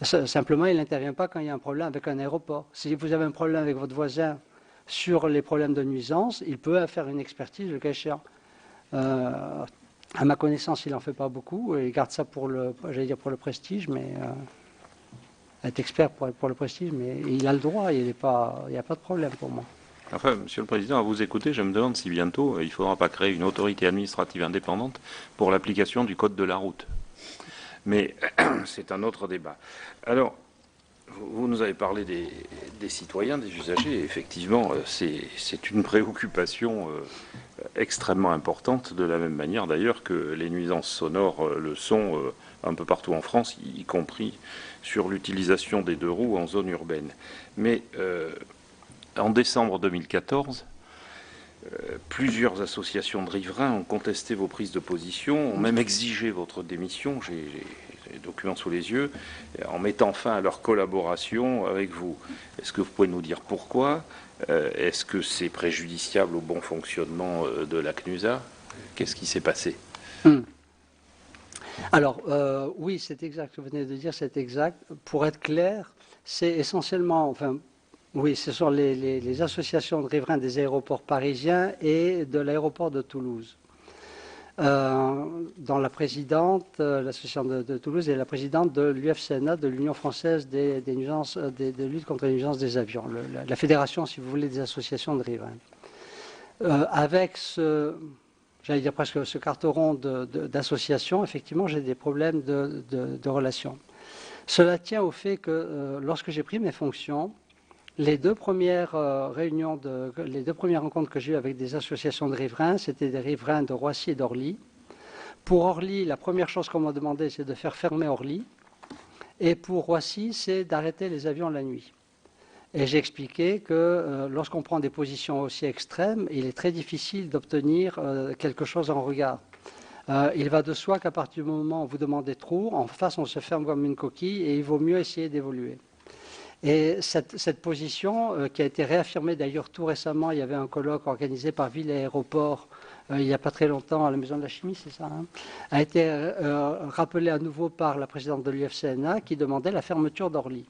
S2: Simplement, il n'intervient pas quand il y a un problème avec un aéroport. Si vous avez un problème avec votre voisin sur les problèmes de nuisance, il peut faire une expertise le cas échéant. À ma connaissance, il n'en fait pas beaucoup. Il garde ça pour j'allais dire pour le prestige, mais être expert pour le prestige, mais il a le droit, il n'y a pas de problème pour moi.
S4: Enfin, Monsieur le Président, à vous écouter, je me demande si bientôt il ne faudra pas créer une autorité administrative indépendante pour l'application du Code de la route. Mais c'est un autre débat. Alors, vous nous avez parlé des citoyens, des usagers. Effectivement, c'est une préoccupation extrêmement importante, de la même manière d'ailleurs que les nuisances sonores le sont un peu partout en France, y compris sur l'utilisation des 2 roues en zone urbaine. Mais en décembre 2014, plusieurs associations de riverains ont contesté vos prises de position, ont même exigé votre démission. J'ai les documents sous les yeux, en mettant fin à leur collaboration avec vous. Est-ce que vous pouvez nous dire pourquoi? Est-ce que c'est préjudiciable au bon fonctionnement de la CNUSA? Qu'est-ce qui s'est passé?
S2: Alors, oui, c'est exact, vous venez de dire, c'est exact. Pour être clair, c'est essentiellement, enfin, oui, ce sont les associations de riverains des aéroports parisiens et de l'aéroport de Toulouse. Dont la présidente, l'association de Toulouse, est la présidente de l'UFCNA, de l'Union française de lutte contre les nuisances des avions, la fédération, si vous voulez, des associations de riverains. Avec j'allais dire presque ce carteron d'associations, effectivement, j'ai des problèmes de relations. Cela tient au fait que lorsque j'ai pris mes fonctions, les 2 premières les 2 premières rencontres que j'ai eues avec des associations de riverains, c'était des riverains de Roissy et d'Orly. Pour Orly, la première chose qu'on m'a demandé, c'est de faire fermer Orly. Et pour Roissy, c'est d'arrêter les avions la nuit. Et j'ai expliqué que lorsqu'on prend des positions aussi extrêmes, il est très difficile d'obtenir quelque chose en regard. Il va de soi qu'à partir du moment où vous demandez trop, en face, on se ferme comme une coquille et il vaut mieux essayer d'évoluer. Et cette position, qui a été réaffirmée d'ailleurs tout récemment, il y avait un colloque organisé par Ville et Aéroport il n'y a pas très longtemps à la Maison de la Chimie, c'est ça, hein, a été rappelée à nouveau par la présidente de l'UFCNA qui demandait la fermeture d'Orly.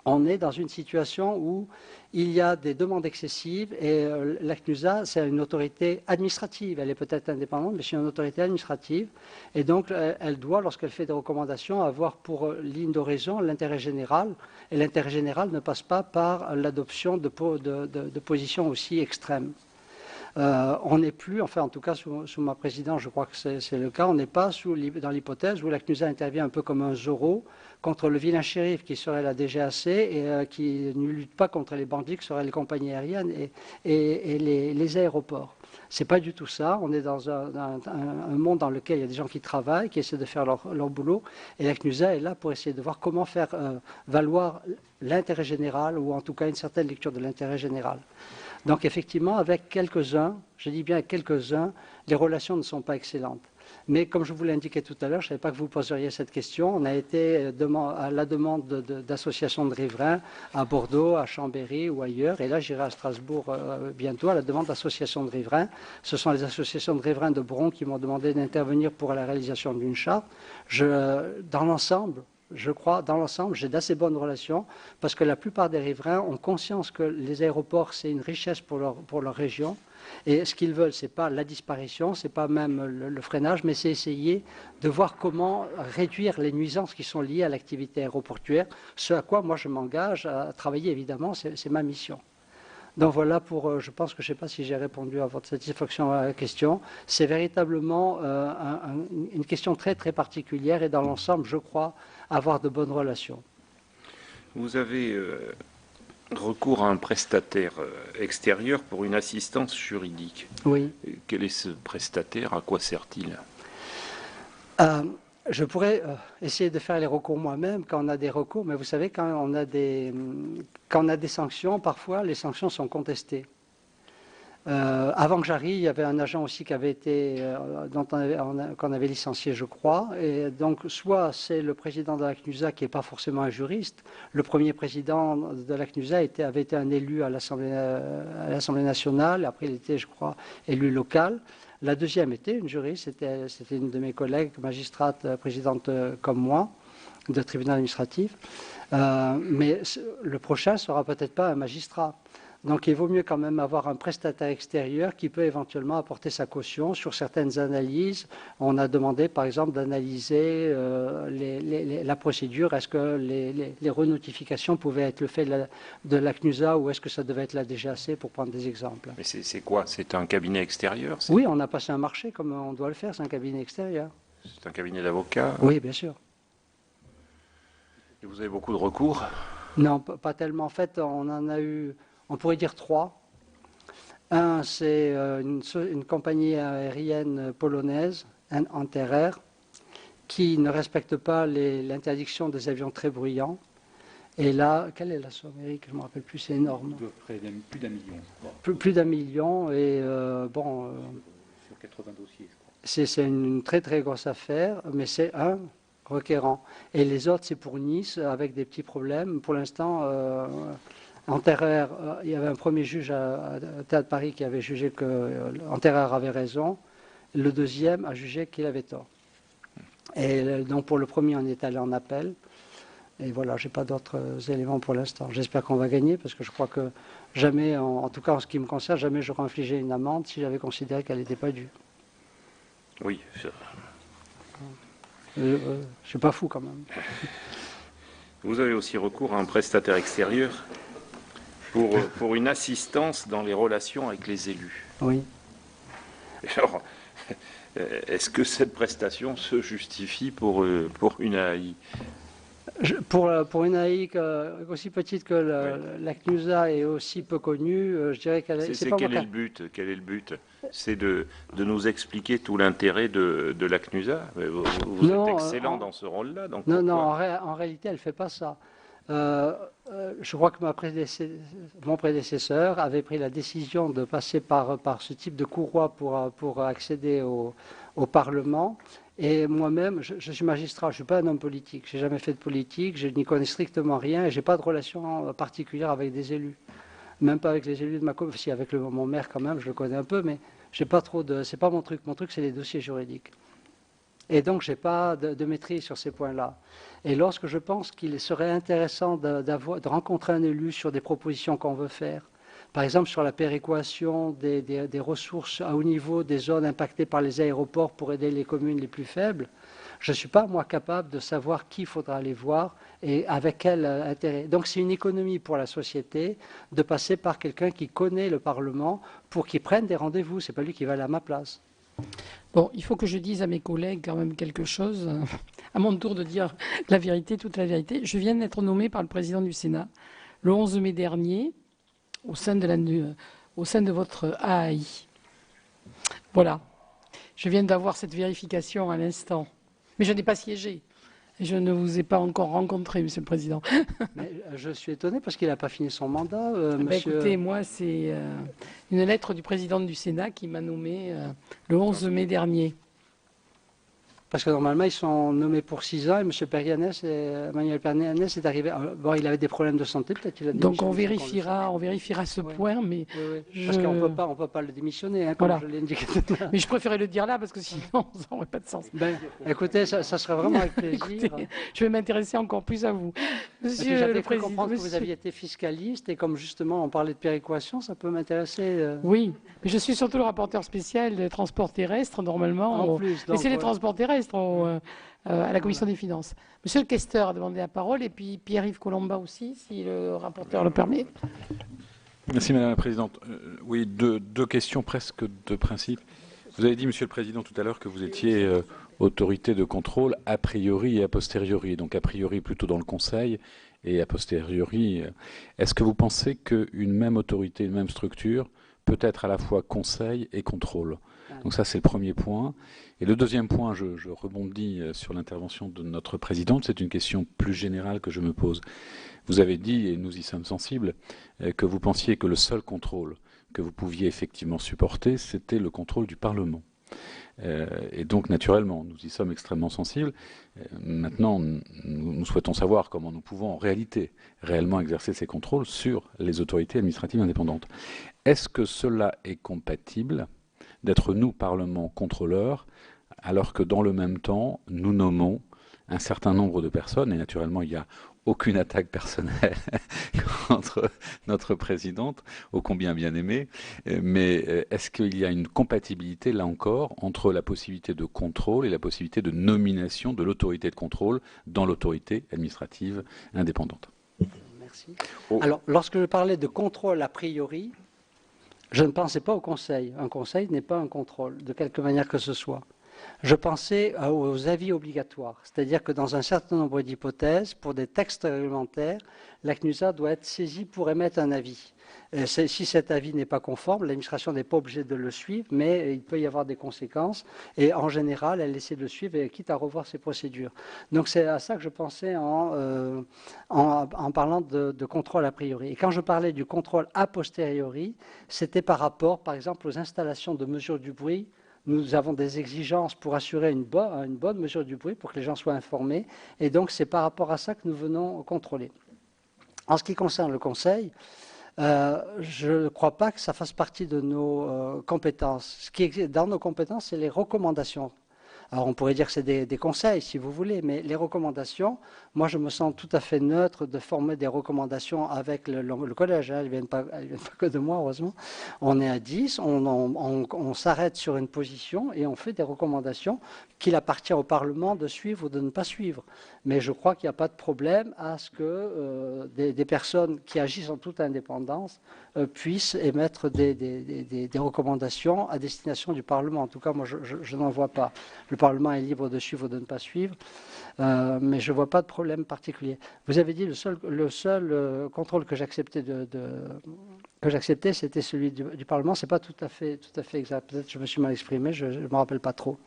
S2: On est dans une situation où il y a des demandes excessives et la CNUSA, c'est une autorité administrative. Elle est peut-être indépendante, mais c'est une autorité administrative. Et donc, elle doit, lorsqu'elle fait des recommandations, avoir pour ligne d'horizon l'intérêt général. Et l'intérêt général ne passe pas par l'adoption de positions aussi extrêmes. On n'est plus, enfin en tout cas sous ma présidence, je crois que c'est le cas, on n'est pas dans l'hypothèse où la CNUSA intervient un peu comme un Zorro contre le vilain shérif qui serait la DGAC et qui ne lutte pas contre les bandits qui seraient les compagnies aériennes et les aéroports. C'est pas du tout ça, on est dans un monde dans lequel il y a des gens qui travaillent, qui essaient de faire leur boulot et la CNUSA est là pour essayer de voir comment faire valoir l'intérêt général ou en tout cas une certaine lecture de l'intérêt général. Donc effectivement, avec quelques-uns, je dis bien quelques-uns, les relations ne sont pas excellentes. Mais comme je vous l'ai indiqué tout à l'heure, je ne savais pas que vous poseriez cette question. On a été à la demande d'associations de riverains à Bordeaux, à Chambéry ou ailleurs. Et là, j'irai à Strasbourg bientôt à la demande d'associations de riverains. Ce sont les associations de riverains de Bron qui m'ont demandé d'intervenir pour la réalisation d'une charte. Dans l'ensemble, Je crois, dans l'ensemble, j'ai d'assez bonnes relations parce que la plupart des riverains ont conscience que les aéroports, c'est une richesse pour leur région. Et ce qu'ils veulent, ce n'est pas la disparition, ce n'est pas même le freinage, mais c'est essayer de voir comment réduire les nuisances qui sont liées à l'activité aéroportuaire, ce à quoi moi je m'engage à travailler, évidemment, c'est ma mission. Donc voilà pour, je pense que je ne sais pas si j'ai répondu à votre satisfaction à la question. C'est véritablement une question très très particulière et dans l'ensemble, je crois, avoir de bonnes relations.
S4: Vous avez recours à un prestataire extérieur pour une assistance juridique.
S2: Oui.
S4: Quel est ce prestataire? À quoi sert-il?
S2: Je pourrais essayer de faire les recours moi-même quand on a des recours, mais vous savez, quand on a des sanctions, parfois les sanctions sont contestées. Avant que j'arrive, il y avait un agent aussi qui avait été, qu'on avait licencié, je crois. Et donc, soit c'est le président de la CNUSA qui n'est pas forcément un juriste. Le premier président de la CNUSA avait été un élu à l'Assemblée nationale. Après, il était, je crois, élu local. La deuxième était une juriste. C'était une de mes collègues, magistrate, présidente comme moi, de tribunal administratif. Mais le prochain ne sera peut-être pas un magistrat. Donc il vaut mieux quand même avoir un prestataire extérieur qui peut éventuellement apporter sa caution sur certaines analyses. On a demandé par exemple d'analyser la procédure. Est-ce que les renotifications pouvaient être le fait de la CNUSA ou est-ce que ça devait être la DGAC pour prendre des exemples?
S4: Mais c'est quoi? C'est un cabinet extérieur?
S2: Oui, on a passé un marché comme on doit le faire, c'est un cabinet extérieur.
S4: C'est un cabinet d'avocats?
S2: Oui, bien sûr.
S4: Et vous avez beaucoup de recours?
S2: Non, pas tellement. En fait, on en a eu... On pourrait dire 3. Un, c'est une compagnie aérienne polonaise, Anterrair, qui ne respecte pas l'interdiction des avions très bruyants. Et là, quelle est la somme, Eric? Je ne me rappelle plus, c'est énorme.
S5: Plus d'1 million, je crois.
S2: Plus d'1 million. Et bon.
S5: Sur 80 dossiers, je crois.
S2: C'est une très très grosse affaire, mais c'est un requérant. Et les autres, c'est pour Nice, avec des petits problèmes. Pour l'instant. Anterrair, il y avait un premier juge à Théâtre Paris qui avait jugé que Anterrair avait raison. Le deuxième a jugé qu'il avait tort. Et donc pour le premier, on est allé en appel. Et voilà, je n'ai pas d'autres éléments pour l'instant. J'espère qu'on va gagner parce que je crois que jamais, en tout cas en ce qui me concerne, jamais j'aurais infligé une amende si j'avais considéré qu'elle n'était pas due.
S4: Oui.
S2: Je ne suis pas fou quand même.
S4: Vous avez aussi recours à un prestataire extérieur pour une assistance dans les relations avec les élus.
S2: Oui.
S4: Alors, est-ce que cette prestation se justifie pour une AI?
S2: Pour une AI aussi petite que la CNUSA et aussi peu connue, je dirais qu'elle est...
S4: Quel est le but? Quel est le but? C'est de nous expliquer tout l'intérêt de la CNUSA. Vous êtes excellent dans ce rôle-là.
S2: Non, en réalité, elle ne fait pas ça. Je crois que mon prédécesseur avait pris la décision de passer par ce type de courroie pour accéder au Parlement. Et moi-même, je suis magistrat, je ne suis pas un homme politique. Je n'ai jamais fait de politique, je n'y connais strictement rien et je n'ai pas de relation particulière avec des élus. Même pas avec les élus de ma commune. Si, avec mon maire quand même, je le connais un peu, mais j'ai pas trop de... C'est pas mon truc. Mon truc, c'est les dossiers juridiques. Et donc, je n'ai pas de maîtrise sur ces points-là. Et lorsque je pense qu'il serait intéressant de rencontrer un élu sur des propositions qu'on veut faire, par exemple sur la péréquation des ressources à haut niveau des zones impactées par les aéroports pour aider les communes les plus faibles, je ne suis pas, moi, capable de savoir qui il faudra aller voir et avec quel intérêt. Donc c'est une économie pour la société de passer par quelqu'un qui connaît le Parlement pour qu'il prenne des rendez-vous. Ce n'est pas lui qui va aller à ma place.
S3: Bon, il faut que je dise à mes collègues quand même quelque chose, à mon tour de dire la vérité, toute la vérité. Je viens d'être nommé par le président du Sénat le 11 mai dernier au sein de votre AI. Voilà. Je viens d'avoir cette vérification à l'instant. Mais je n'ai pas siégé. Je ne vous ai pas encore rencontré, Monsieur le Président.
S2: Mais je suis étonné parce qu'il n'a pas fini son mandat, monsieur...
S3: Écoutez, moi, c'est une lettre du président du Sénat qui m'a nommé le 11 mai dernier.
S2: Parce que normalement, ils sont nommés pour 6 ans et Manuel Perianès est arrivé. Bon, il avait des problèmes de santé, peut-être qu'il a
S3: Donc
S2: démissionné.
S3: on vérifiera ce point, mais
S2: Parce qu'on ne peut pas le démissionner, hein, comme
S3: Voilà.
S2: je l'ai indiqué.
S3: Mais je préférais le dire là parce que sinon ça n'aurait pas de sens.
S2: Ben, écoutez, ça serait vraiment avec plaisir.
S3: Écoutez, je vais m'intéresser encore plus à vous. Monsieur
S2: J'avais
S3: le
S2: cru
S3: Président,
S2: comprendre que vous aviez été fiscaliste et comme justement on parlait de péréquation, ça peut m'intéresser.
S3: Oui, mais je suis surtout le rapporteur spécial des transports terrestres, normalement.
S2: En plus,
S3: Mais
S2: donc,
S3: c'est les
S2: ouais.
S3: transports terrestres à la Commission des Finances. Monsieur le questeur a demandé la parole, et puis Pierre-Yves Colomba aussi, si le rapporteur le permet.
S6: Merci Madame la Présidente. Oui, deux questions presque de principe. Vous avez dit, Monsieur le Président, tout à l'heure que vous étiez autorité de contrôle a priori et a posteriori. Donc a priori plutôt dans le Conseil et a posteriori. Est-ce que vous pensez qu'une même autorité, une même structure peut être à la fois conseil et contrôle? Donc ça, c'est le premier point. Et le deuxième point, je rebondis sur l'intervention de notre présidente. C'est une question plus générale que je me pose. Vous avez dit, et nous y sommes sensibles, que vous pensiez que le seul contrôle que vous pouviez effectivement supporter, c'était le contrôle du Parlement. Et donc, naturellement, nous y sommes extrêmement sensibles. Maintenant, nous souhaitons savoir comment nous pouvons en réalité réellement exercer ces contrôles sur les autorités administratives indépendantes. Est-ce que cela est compatible d'être, nous, Parlement, contrôleurs, alors que dans le même temps, nous nommons un certain nombre de personnes, et naturellement, il n'y a aucune attaque personnelle contre notre présidente, ô combien bien aimée, mais est-ce qu'il y a une compatibilité, là encore, entre la possibilité de contrôle et la possibilité de nomination de l'autorité de contrôle dans l'autorité administrative indépendante?
S2: Merci. Alors, lorsque je parlais de contrôle a priori, je ne pensais pas au Conseil. Un Conseil n'est pas un contrôle, de quelque manière que ce soit. Je pensais aux avis obligatoires, c'est-à-dire que dans un certain nombre d'hypothèses, pour des textes réglementaires, la CNUSA doit être saisie pour émettre un avis. Si cet avis n'est pas conforme, l'administration n'est pas obligée de le suivre, mais il peut y avoir des conséquences. Et en général, elle essaie de le suivre, et quitte à revoir ses procédures. Donc c'est à ça que je pensais en parlant de contrôle a priori. Et quand je parlais du contrôle a posteriori, c'était par rapport, par exemple, aux installations de mesure du bruit. Nous avons des exigences pour assurer une bonne mesure du bruit, pour que les gens soient informés. Et donc, c'est par rapport à ça que nous venons contrôler. En ce qui concerne le Conseil, je ne crois pas que ça fasse partie de nos compétences. Ce qui est dans nos compétences, c'est les recommandations. Alors, on pourrait dire que c'est des conseils, si vous voulez, mais les recommandations, moi, je me sens tout à fait neutre de former des recommandations avec le collège. Elles ne viennent pas que de moi, heureusement. On est à 10, on s'arrête sur une position et on fait des recommandations qu'il appartient au Parlement de suivre ou de ne pas suivre. Mais je crois qu'il n'y a pas de problème à ce que des personnes qui agissent en toute indépendance puissent émettre des recommandations à destination du Parlement. En tout cas, moi, je n'en vois pas. Le Parlement est libre de suivre ou de ne pas suivre, mais je ne vois pas de problème particulier. Vous avez dit le seul contrôle que j'acceptais c'était celui du Parlement. C'est pas tout à fait exact. Peut-être que je me suis mal exprimé, je ne me rappelle pas trop.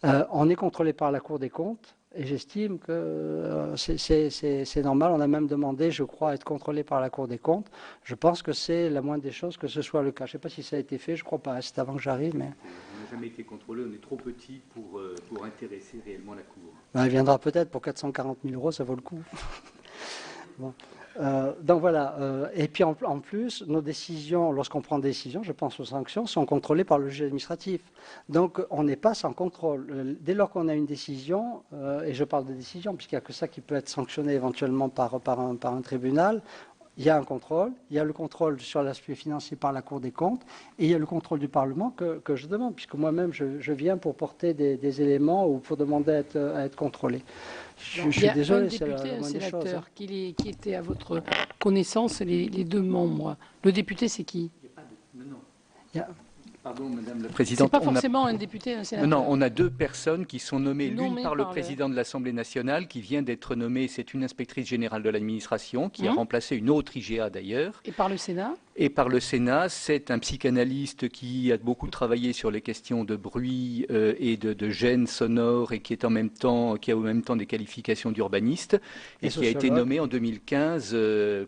S2: On est contrôlé par la Cour des comptes. Et j'estime que c'est normal. On a même demandé, je crois, à être contrôlé par la Cour des comptes. Je pense que c'est la moindre des choses que ce soit le cas. Je ne sais pas si ça a été fait, je ne crois pas. C'est avant que j'arrive. Mais...
S5: On n'a jamais été contrôlé, on est trop petit pour intéresser réellement la Cour.
S2: Ben, elle viendra peut-être pour 440 000 €, ça vaut le coup. Bon. Donc voilà. Et puis en plus, nos décisions, lorsqu'on prend des décisions, je pense aux sanctions, sont contrôlées par le juge administratif. Donc on n'est pas sans contrôle. Dès lors qu'on a une décision, et je parle de décision, puisqu'il n'y a que ça qui peut être sanctionné éventuellement par un tribunal, il y a un contrôle. Il y a le contrôle sur l'aspect financier par la Cour des comptes, et il y a le contrôle du Parlement que je demande, puisque moi-même je viens pour porter des éléments ou pour demander à être controllé. Je suis désolé, c'est la moindre des choses.
S3: Sénateur qui était à votre connaissance, les deux membres. Le député, c'est qui?
S5: Pardon, Madame la Présidente.
S3: C'est pas forcément un député, un sénateur.
S5: Non, on a deux personnes qui sont nommées, l'une par le président de l'Assemblée nationale, qui vient d'être nommée, c'est une inspectrice générale de l'administration, qui a remplacé une autre IGA d'ailleurs.
S3: Et par le Sénat?
S5: Et par le Sénat, c'est un psychanalyste qui a beaucoup travaillé sur les questions de bruit et de gêne sonore et qui a en même temps des qualifications d'urbaniste et qui a été nommé en 2012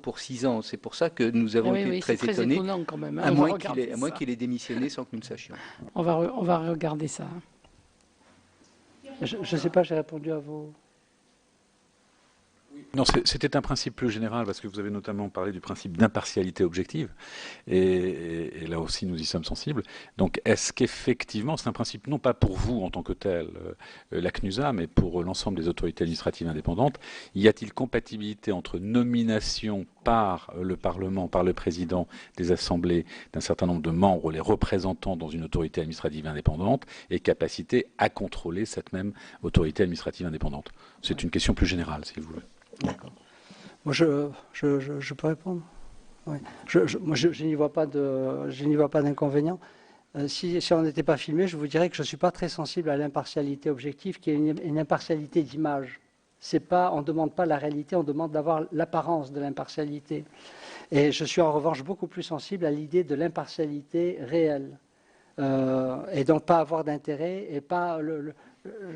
S5: pour 6 ans. C'est pour ça que nous avons été très étonnés.
S3: Étonnant quand même, hein.
S5: À moins qu'il ait démissionné sans que nous le sachions.
S3: On va regarder ça.
S2: Je ne sais pas, j'ai répondu à vos...
S6: Non, c'était un principe plus général, parce que vous avez notamment parlé du principe d'impartialité objective, et là aussi nous y sommes sensibles. Donc est-ce qu'effectivement, c'est un principe non pas pour vous en tant que tel, la CNUSA, mais pour l'ensemble des autorités administratives indépendantes, y a-t-il compatibilité entre nomination par le Parlement, par le président des assemblées d'un certain nombre de membres, les représentants dans une autorité administrative indépendante, et capacité à contrôler cette même autorité administrative indépendante? C'est une question plus générale, si vous voulez.
S2: D'accord. Moi, je peux répondre. Oui. Moi, je n'y vois pas d'inconvénient. Si on n'était pas filmé, je vous dirais que je ne suis pas très sensible à l'impartialité objective, qui est une impartialité d'image. On ne demande pas la réalité, on demande d'avoir l'apparence de l'impartialité. Et je suis en revanche beaucoup plus sensible à l'idée de l'impartialité réelle. Et donc pas avoir d'intérêt et pas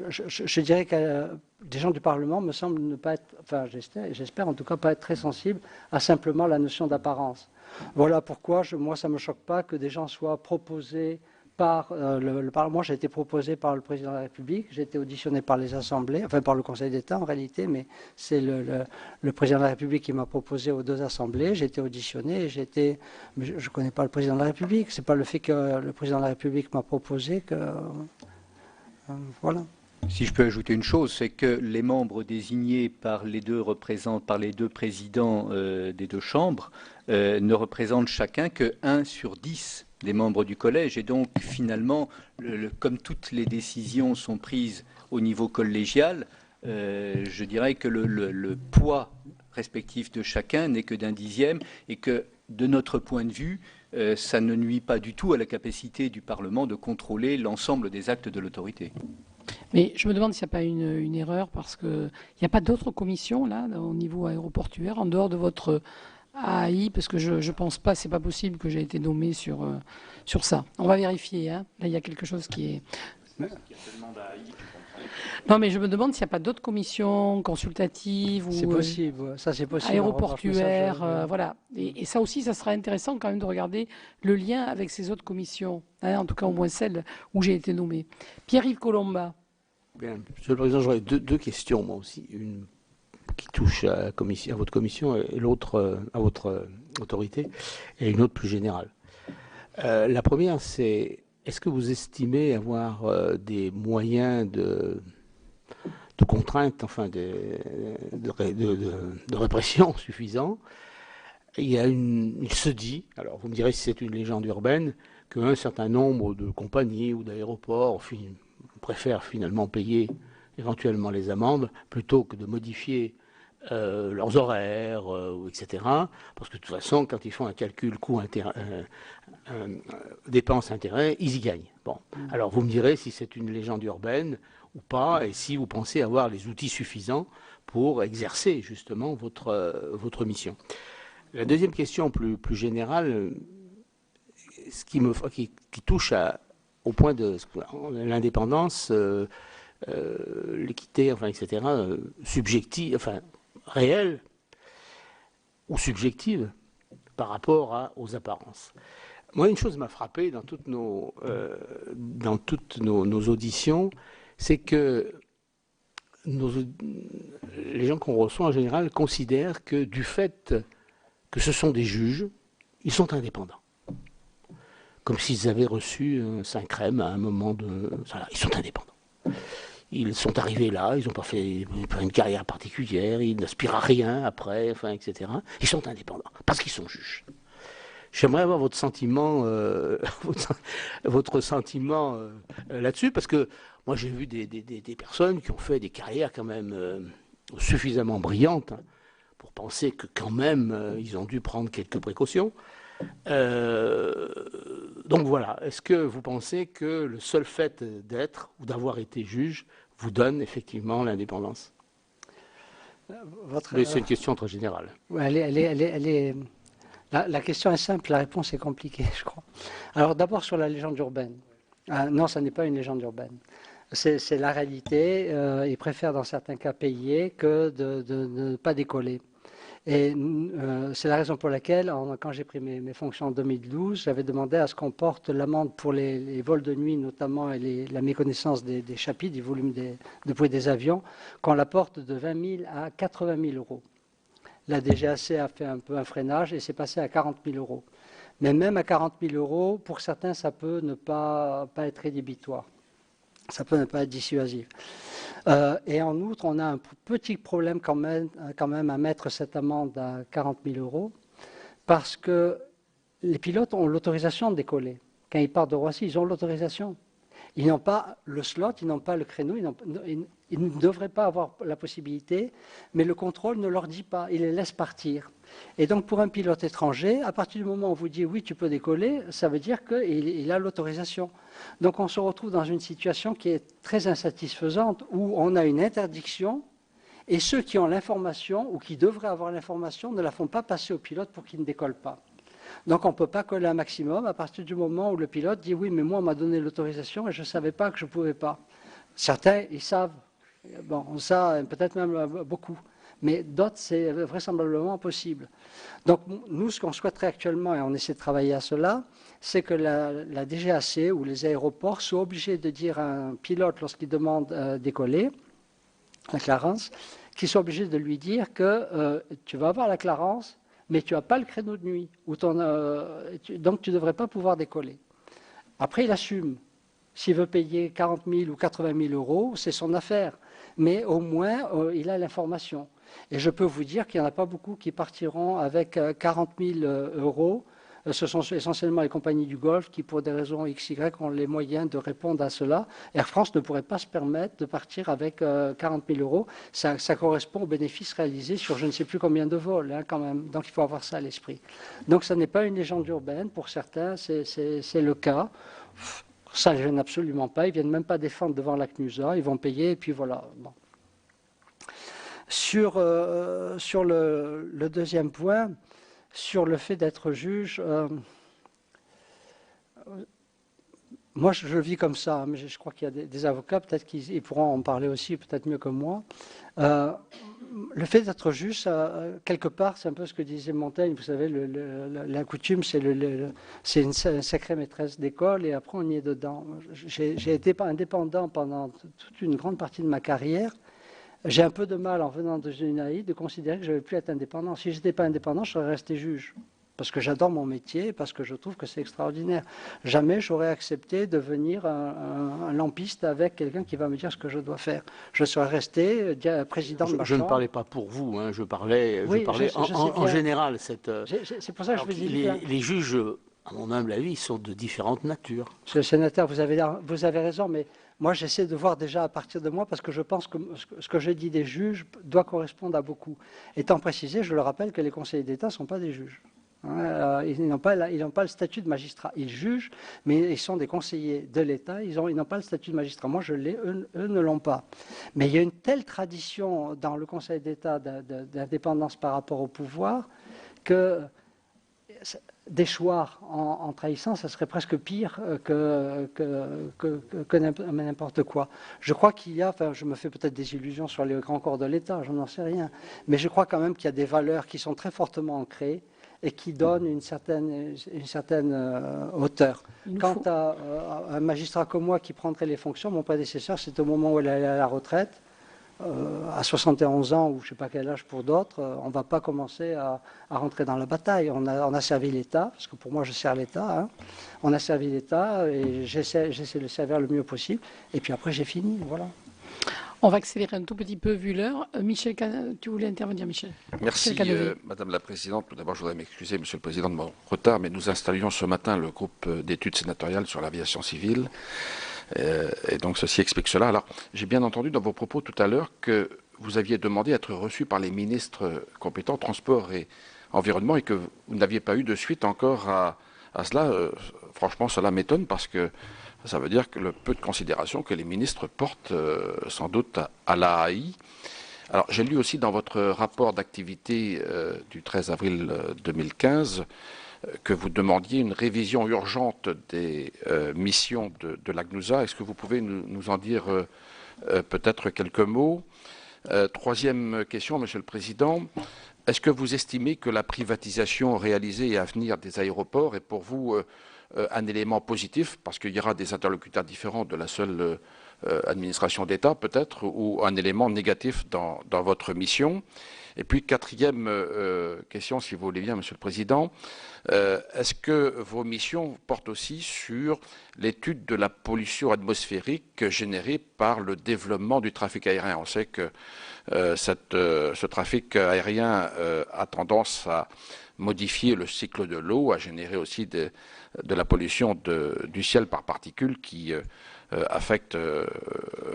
S2: je dirais que des gens du Parlement me semblent ne pas être, enfin j'espère en tout cas pas être très sensibles à simplement la notion d'apparence. Voilà pourquoi moi ça ne me choque pas que des gens soient proposés par le Parlement. J'ai été proposé par le Président de la République, j'ai été auditionné par les assemblées, enfin par le Conseil d'État en réalité, mais c'est le Président de la République qui m'a proposé aux deux assemblées. J'ai été auditionné et mais je ne connais pas le Président de la République. C'est pas le fait que le Président de la République m'a proposé que... voilà.
S5: Si je peux ajouter une chose, c'est que les membres désignés par les deux présidents des deux chambres ne représentent chacun que 1 sur 10 des membres du collège. Et donc, finalement, comme toutes les décisions sont prises au niveau collégial, je dirais que le poids respectif de chacun n'est que d'un dixième et que, de notre point de vue, ça ne nuit pas du tout à la capacité du Parlement de contrôler l'ensemble des actes de l'autorité.
S3: Mais je me demande s'il n'y a pas une erreur, parce qu'il n'y a pas d'autres commissions là au niveau aéroportuaire en dehors de votre AI, parce que je ne pense pas, c'est pas possible que j'ai été nommé sur ça. On va vérifier, hein. Là il y a quelque chose qui est... Non, mais je me demande s'il n'y a pas d'autres commissions consultatives ou
S2: c'est possible, ça c'est possible.
S3: Aéroportuaires, voilà. Et ça aussi, ça sera intéressant quand même de regarder le lien avec ces autres commissions, hein, en tout cas au moins celle où j'ai été nommé. Pierre-Yves Colomba.
S7: Bien, Monsieur le Président, j'aurais deux questions, moi aussi. Une qui touche à votre commission et l'autre à votre autorité, et une autre plus générale. La première, c'est: est-ce que vous estimez avoir des moyens de contrainte, enfin de répression suffisants? Il se dit, alors vous me direz si c'est une légende urbaine, qu'un certain nombre de compagnies ou d'aéroports préfèrent finalement payer éventuellement les amendes plutôt que de modifier leurs horaires, etc. Parce que de toute façon, quand ils font un calcul dépenses-intérêts, ils y gagnent. Bon. Alors vous me direz si c'est une légende urbaine ou pas, et si vous pensez avoir les outils suffisants pour exercer justement votre mission. La deuxième question plus générale, ce qui touche au point de l'indépendance, l'équité, enfin, etc., subjective, enfin, réelle ou subjective par rapport aux apparences. Moi, une chose m'a frappé dans toutes nos auditions, c'est que les gens qu'on reçoit en général considèrent que du fait que ce sont des juges, ils sont indépendants. Comme s'ils avaient reçu un Saint-Crème à un moment de... Ils sont indépendants. Ils sont arrivés là, ils n'ont pas fait une carrière particulière, ils n'aspirent à rien après, enfin, etc. Ils sont indépendants, parce qu'ils sont juges. J'aimerais avoir votre sentiment, là-dessus, parce que moi j'ai vu des personnes qui ont fait des carrières quand même suffisamment brillantes pour penser que quand même ils ont dû prendre quelques précautions. Donc voilà, est-ce que vous pensez que le seul fait d'être ou d'avoir été juge vous donne effectivement l'indépendance? C'est une question très générale.
S2: La question est simple, la réponse est compliquée, je crois. Alors d'abord sur la légende urbaine. Non, ça n'est pas une légende urbaine. C'est la réalité. Ils préfèrent dans certains cas payer que de ne pas décoller. Et c'est la raison pour laquelle, quand j'ai pris mes fonctions en 2012, j'avais demandé à ce qu'on porte l'amende pour les vols de nuit notamment et la méconnaissance des chapitres, du volume de bruit des avions, qu'on la porte de 20 000 à 80 000 euros. La DGAC a fait un peu un freinage et c'est passé à 40 000 euros. Mais même à 40 000 euros, pour certains, ça peut ne pas être rédhibitoire. Ça peut ne pas être dissuasif. Et en outre, on a un petit problème quand même à mettre cette amende à 40 000 euros parce que les pilotes ont l'autorisation de décoller. Quand ils partent de Roissy, ils ont l'autorisation. Ils n'ont pas le slot, ils n'ont pas le créneau, ils ne devraient pas avoir la possibilité, mais le contrôle ne leur dit pas, il les laisse partir. Et donc pour un pilote étranger, à partir du moment où on vous dit oui, tu peux décoller, ça veut dire qu'il a l'autorisation. Donc on se retrouve dans une situation qui est très insatisfaisante, où on a une interdiction, et ceux qui ont l'information, ou qui devraient avoir l'information, ne la font pas passer au pilote pour qu'il ne décolle pas. Donc on ne peut pas coller un maximum à partir du moment où le pilote dit oui, mais moi on m'a donné l'autorisation et je ne savais pas que je ne pouvais pas. Certains, ils savent, bon, ça peut-être même beaucoup, mais d'autres, c'est vraisemblablement impossible. Donc nous, ce qu'on souhaiterait actuellement, et on essaie de travailler à cela, c'est que la DGAC ou les aéroports soient obligés de dire à un pilote lorsqu'il demande décoller, la Clarence, qu'ils soient obligés de lui dire que tu vas avoir la Clarence, mais tu n'as pas le créneau de nuit, donc tu ne devrais pas pouvoir décoller. Après, il assume. S'il veut payer 40 000 ou 80 000 euros, c'est son affaire. Mais au moins, il a l'information. Et je peux vous dire qu'il n'y en a pas beaucoup qui partiront avec 40 000 euros. Ce sont essentiellement les compagnies du Golfe qui, pour des raisons XY, ont les moyens de répondre à cela. Air France ne pourrait pas se permettre de partir avec 40 000 euros. Ça correspond aux bénéfices réalisés sur je ne sais plus combien de vols, quand même. Donc il faut avoir ça à l'esprit. Donc ça n'est pas une légende urbaine. Pour certains, c'est le cas. Ça ne gêne absolument pas. Ils ne viennent même pas défendre devant la CNUSA. Ils vont payer et puis voilà. Bon. Sur le deuxième point, sur le fait d'être juge, moi je vis comme ça, mais je crois qu'il y a des avocats, peut-être qu'ils pourront en parler aussi, peut-être mieux que moi. Le fait d'être juge, quelque part, c'est un peu ce que disait Montaigne, vous savez, la coutume, c'est une sacrée maîtresse d'école, et après on y est dedans. J'ai été indépendant pendant toute une grande partie de ma carrière. J'ai un peu de mal, en venant de l'UNAI, de considérer que je ne vais plus être indépendant. Si je n'étais pas indépendant, je serais resté juge. Parce que j'adore mon métier, parce que je trouve que c'est extraordinaire. Jamais j'aurais accepté de devenir un lampiste avec quelqu'un qui va me dire ce que je dois faire. Je serais resté président de ma chambre.
S7: Je ne parlais pas pour vous, hein, je parlais en général.
S2: C'est pour ça que je vous dis
S7: les juges, à mon humble avis, sont de différentes natures.
S2: Monsieur le sénateur, vous avez raison, mais moi j'essaie de voir déjà à partir de moi, parce que je pense que ce que je dis des juges doit correspondre à beaucoup. Étant précisé, je le rappelle que les conseillers d'État ne sont pas des juges. Ils n'ont pas le statut de magistrat. Ils jugent, mais ils sont des conseillers de l'État. Ils n'ont pas le statut de magistrat. Moi, je l'ai, eux ne l'ont pas. Mais il y a une telle tradition dans le Conseil d'État d'indépendance par rapport au pouvoir que déchoir en trahissant, ça serait presque pire que n'importe quoi. Je crois qu'il y a, enfin je me fais peut-être des illusions sur les grands corps de l'État, je n'en sais rien, mais je crois quand même qu'il y a des valeurs qui sont très fortement ancrées et qui donnent une certaine hauteur. Quant à un magistrat comme moi qui prendrait les fonctions, mon prédécesseur, c'est au moment où il allait à la retraite, à 71 ans ou je ne sais pas quel âge pour d'autres, on ne va pas commencer à rentrer dans la bataille. On a servi l'État, parce que pour moi je sers l'État. Hein. On a servi l'État et j'essaie de le servir le mieux possible. Et puis après j'ai fini, voilà.
S3: On va accélérer un tout petit peu vu l'heure. Michel, tu voulais intervenir, Michel?
S8: Merci, Madame la Présidente. Tout d'abord, je voudrais m'excuser, Monsieur le Président, de mon retard, mais nous installions ce matin le groupe d'études sénatoriales sur l'aviation civile. Et donc, ceci explique cela. Alors, j'ai bien entendu dans vos propos tout à l'heure que vous aviez demandé à être reçu par les ministres compétents, transport et environnement, et que vous n'aviez pas eu de suite encore à cela. Franchement, cela m'étonne parce que ça veut dire que le peu de considération que les ministres portent sans doute à l'AAI. Alors, j'ai lu aussi dans votre rapport d'activité du 13 avril 2015 que vous demandiez une révision urgente des missions de la CNUSA. Est-ce que vous pouvez nous en dire peut-être quelques mots? Troisième question, Monsieur le Président. Est-ce que vous estimez que la privatisation réalisée et à venir des aéroports est pour vous un élément positif, parce qu'il y aura des interlocuteurs différents de la seule administration d'État peut-être, ou un élément négatif dans votre mission? Et puis quatrième question, si vous voulez bien, Monsieur le Président, est-ce que vos missions portent aussi sur l'étude de la pollution atmosphérique générée par le développement du trafic aérien? On sait que ce trafic aérien a tendance à modifier le cycle de l'eau, à générer aussi de la pollution du ciel par particules qui affecte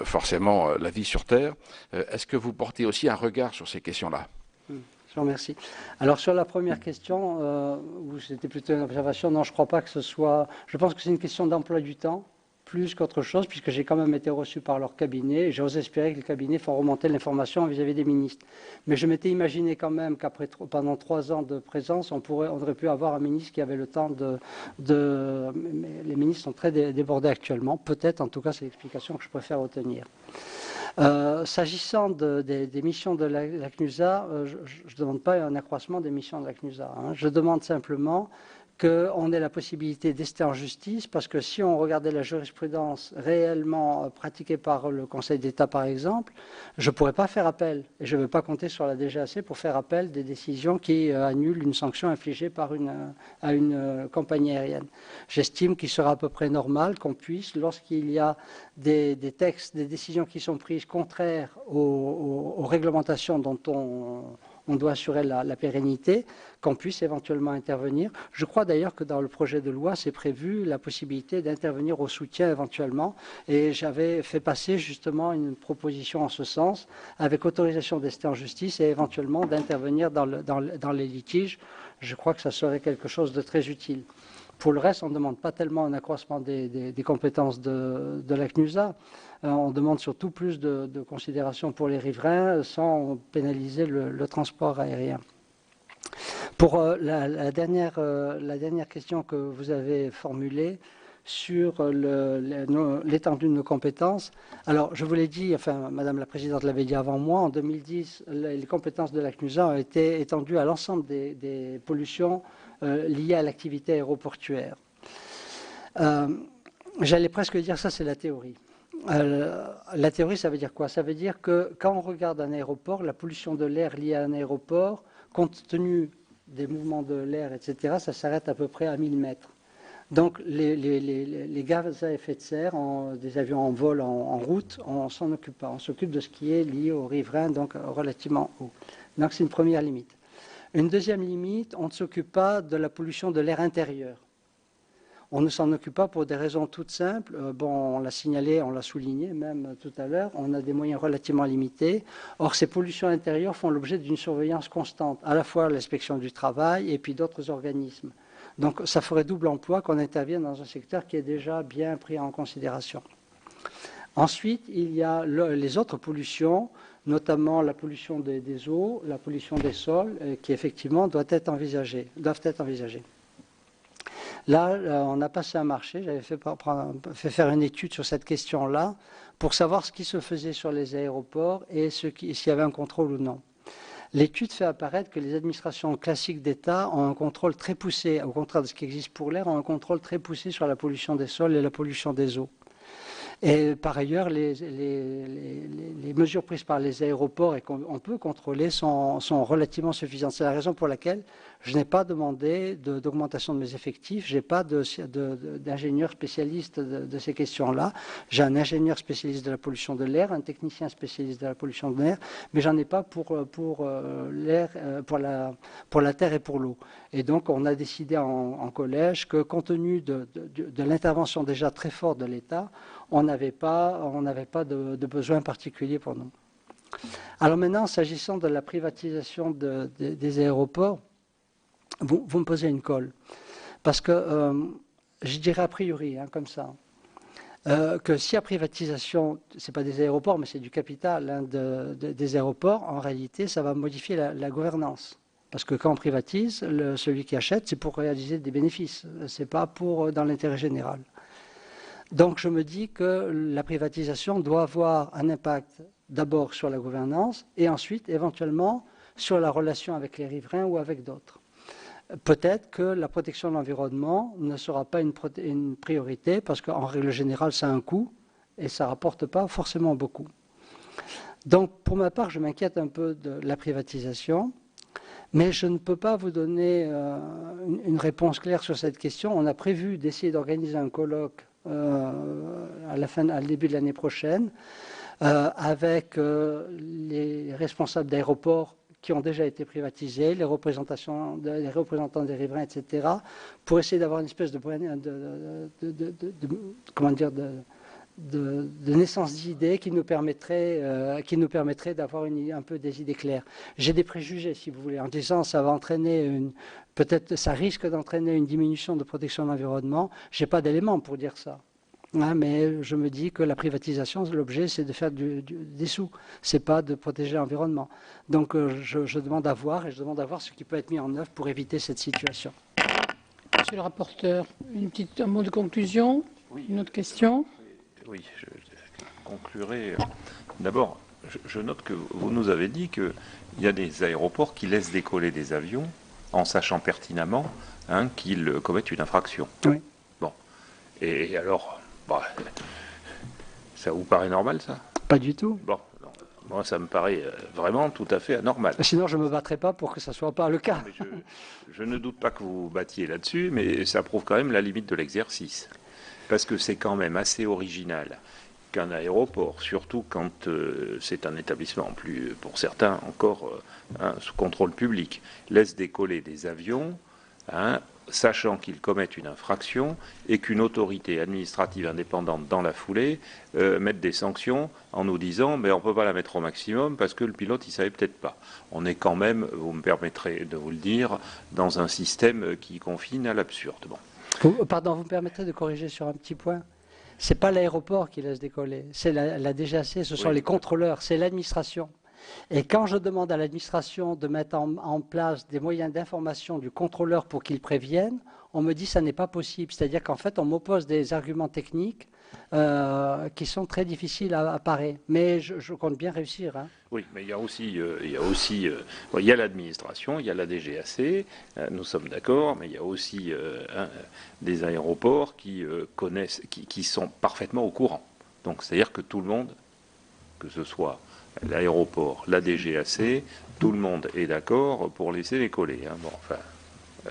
S8: forcément la vie sur Terre. Est-ce que vous portez aussi un regard sur ces questions-là?
S2: Je vous remercie. Alors sur la première question, où c'était plutôt une observation, non, je ne crois pas que ce soit... Je pense que c'est une question d'emploi du temps, plus qu'autre chose, puisque j'ai quand même été reçu par leur cabinet, et j'ose espérer que le cabinet font remonter l'information vis-à-vis des ministres. Mais je m'étais imaginé quand même qu'après pendant 3 ans de présence, on aurait pu avoir un ministre qui avait le temps les ministres sont très débordés actuellement. Peut-être, en tout cas, c'est l'explication que je préfère retenir. S'agissant des missions de la CNUSA, je ne demande pas un accroissement des missions de la CNUSA. Je demande simplement qu'on ait la possibilité d'ester en justice, parce que si on regardait la jurisprudence réellement pratiquée par le Conseil d'État, par exemple, je ne pourrais pas faire appel. Et je ne veux pas compter sur la DGAC pour faire appel des décisions qui annulent une sanction infligée à une compagnie aérienne. J'estime qu'il sera à peu près normal qu'on puisse, lorsqu'il y a des textes, des décisions qui sont prises contraires aux réglementations dont on doit assurer la pérennité, qu'on puisse éventuellement intervenir. Je crois d'ailleurs que dans le projet de loi, c'est prévu la possibilité d'intervenir au soutien éventuellement. Et j'avais fait passer justement une proposition en ce sens, avec autorisation d'ester en justice et éventuellement d'intervenir dans les litiges. Je crois que ça serait quelque chose de très utile. Pour le reste, on ne demande pas tellement un accroissement des compétences de la CNUSA. On demande surtout plus de considération pour les riverains sans pénaliser le transport aérien. Pour la dernière question que vous avez formulée sur l'étendue de nos compétences, alors je vous l'ai dit, enfin Madame la Présidente l'avait dit avant moi, en 2010, les compétences de la CNUSA ont été étendues à l'ensemble des pollutions liées à l'activité aéroportuaire. J'allais presque dire ça, c'est la théorie. La théorie, ça veut dire quoi? Ça veut dire que quand on regarde un aéroport, la pollution de l'air liée à un aéroport, compte tenu des mouvements de l'air, etc., ça s'arrête à peu près à 1000 mètres. Donc les gaz à effet de serre, des avions en vol, en route, on s'en occupe pas. On s'occupe de ce qui est lié aux riverains, donc relativement haut. Donc c'est une première limite. Une deuxième limite, on ne s'occupe pas de la pollution de l'air intérieur. On ne s'en occupe pas pour des raisons toutes simples. On l'a signalé, on l'a souligné même tout à l'heure, on a des moyens relativement limités. Or, ces pollutions intérieures font l'objet d'une surveillance constante, à la fois l'inspection du travail et puis d'autres organismes. Donc, ça ferait double emploi qu'on intervienne dans un secteur qui est déjà bien pris en considération. Ensuite, il y a les autres pollutions, notamment la pollution des eaux, la pollution des sols, qui effectivement doivent être envisagées. Là, on a passé un marché, j'avais fait faire une étude sur cette question-là pour savoir ce qui se faisait sur les aéroports et s'il y avait un contrôle ou non. L'étude fait apparaître que les administrations classiques d'État ont un contrôle très poussé, au contraire de ce qui existe pour l'air, ont un contrôle très poussé sur la pollution des sols et la pollution des eaux. Et par ailleurs, les mesures prises par les aéroports et qu'on peut contrôler sont relativement suffisantes. C'est la raison pour laquelle je n'ai pas demandé d'augmentation de mes effectifs. Je n'ai pas d'ingénieur spécialiste de ces questions-là. J'ai un ingénieur spécialiste de la pollution de l'air, un technicien spécialiste de la pollution de l'air, mais j'en ai pas pour l'air, pour la terre et pour l'eau. Et donc, on a décidé en collège que, compte tenu de l'intervention déjà très forte de l'État, on n'avait pas de besoin particulier pour nous. Alors maintenant, s'agissant de la privatisation des aéroports, vous me posez une colle. Parce que, je dirais a priori, comme ça, que si la privatisation, ce n'est pas des aéroports, mais c'est du capital des aéroports, en réalité, ça va modifier la gouvernance. Parce que quand on privatise, celui qui achète, c'est pour réaliser des bénéfices, ce n'est pas dans l'intérêt général. Donc je me dis que la privatisation doit avoir un impact d'abord sur la gouvernance et ensuite éventuellement sur la relation avec les riverains ou avec d'autres. Peut-être que la protection de l'environnement ne sera pas une priorité parce qu'en règle générale, ça a un coût et ça ne rapporte pas forcément beaucoup. Donc, pour ma part, je m'inquiète un peu de la privatisation, mais je ne peux pas vous donner une réponse claire sur cette question. On a prévu d'essayer d'organiser un colloque à le début de l'année prochaine avec les responsables d'aéroports qui ont déjà été privatisés, les représentants des riverains, etc., pour essayer d'avoir une espèce de naissance d'idées qui nous permettrait d'avoir un peu des idées claires. J'ai des préjugés, si vous voulez, en disant ça va entraîner peut-être ça risque d'entraîner une diminution de protection de l'environnement. Je n'ai pas d'éléments pour dire ça. Hein, mais je me dis que la privatisation, l'objet, c'est de faire des sous. C'est pas de protéger l'environnement. Donc je demande à voir, et je demande à voir ce qui peut être mis en œuvre pour éviter cette situation.
S3: Monsieur le rapporteur, un mot de conclusion? Oui. Une autre question?
S4: Oui, je conclurai. D'abord, je note que vous nous avez dit qu'il y a des aéroports qui laissent décoller des avions en sachant pertinemment qu'ils commettent une infraction.
S2: Oui.
S4: Bon. Et alors, ça vous paraît normal, ça?
S2: Pas du tout.
S4: Bon, non, moi, ça me paraît vraiment tout à fait anormal.
S2: Sinon, je ne me battrai pas pour que ça ne soit pas le cas.
S4: Mais je ne doute pas que vous vous battiez là-dessus, mais ça prouve quand même la limite de l'exercice. Parce que c'est quand même assez original qu'un aéroport, surtout quand c'est un établissement, plus pour certains encore sous contrôle public, laisse décoller des avions, sachant qu'ils commettent une infraction et qu'une autorité administrative indépendante dans la foulée mette des sanctions en nous disant on ne peut pas la mettre au maximum parce que le pilote il ne savait peut-être pas. On est quand même, vous me permettrez de vous le dire, dans un système qui confine à l'absurde. Bon.
S2: Pardon, vous me permettrez de corriger sur un petit point? Ce n'est pas l'aéroport qui laisse décoller, c'est la DGAC, ce sont les contrôleurs, c'est l'administration. Et quand je demande à l'administration de mettre en place des moyens d'information du contrôleur pour qu'il prévienne, on me dit que ça n'est pas possible. C'est-à-dire qu'en fait, on m'oppose des arguments techniques qui sont très difficiles à parer. Mais je compte bien réussir. Hein.
S4: Oui, mais il y a l'administration, il y a la DGAC, nous sommes d'accord, mais il y a aussi des aéroports qui connaissent, qui sont parfaitement au courant. Donc, c'est-à-dire que tout le monde, que ce soit l'aéroport, la DGAC, tout le monde est d'accord pour laisser décoller. Hein. Bon, enfin,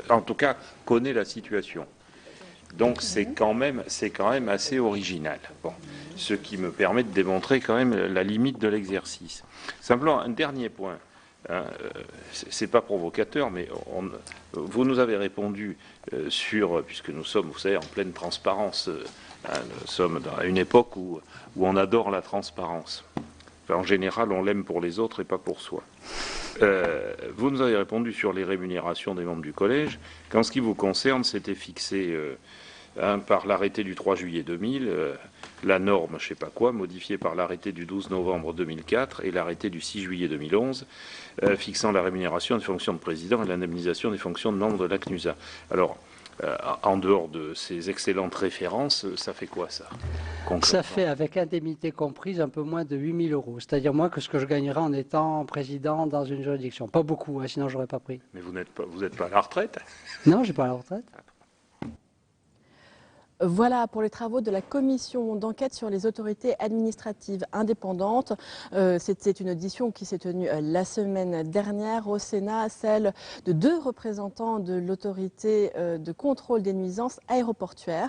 S4: en tout cas, connaît la situation. Donc c'est quand même assez original. Bon, ce qui me permet de démontrer quand même la limite de l'exercice. Simplement, un dernier point. C'est pas provocateur, mais vous nous avez répondu puisque nous sommes, vous savez, en pleine transparence. Nous sommes à une époque où on adore la transparence. En général, on l'aime pour les autres et pas pour soi. Vous nous avez répondu sur les rémunérations des membres du collège, qu'en ce qui vous concerne, c'était fixé par l'arrêté du 3 juillet 2000, la norme, je ne sais pas quoi, modifiée par l'arrêté du 12 novembre 2004 et l'arrêté du 6 juillet 2011, fixant la rémunération des fonctions de président et l'indemnisation des fonctions de membres de la CNUSA. Alors, en dehors de ces excellentes références, ça fait quoi ça?
S2: Ça fait, avec indemnité comprise, un peu moins de 8 000 €. C'est-à-dire moins que ce que je gagnerais en étant président dans une juridiction. Pas beaucoup, sinon je n'aurais pas pris.
S4: Mais vous n'êtes pas à la retraite?
S2: Non, je n'ai pas à la retraite.
S1: Voilà pour les travaux de la commission d'enquête sur les autorités administratives indépendantes. C'était une audition qui s'est tenue la semaine dernière au Sénat, celle de 2 représentants de l'autorité de contrôle des nuisances aéroportuaires.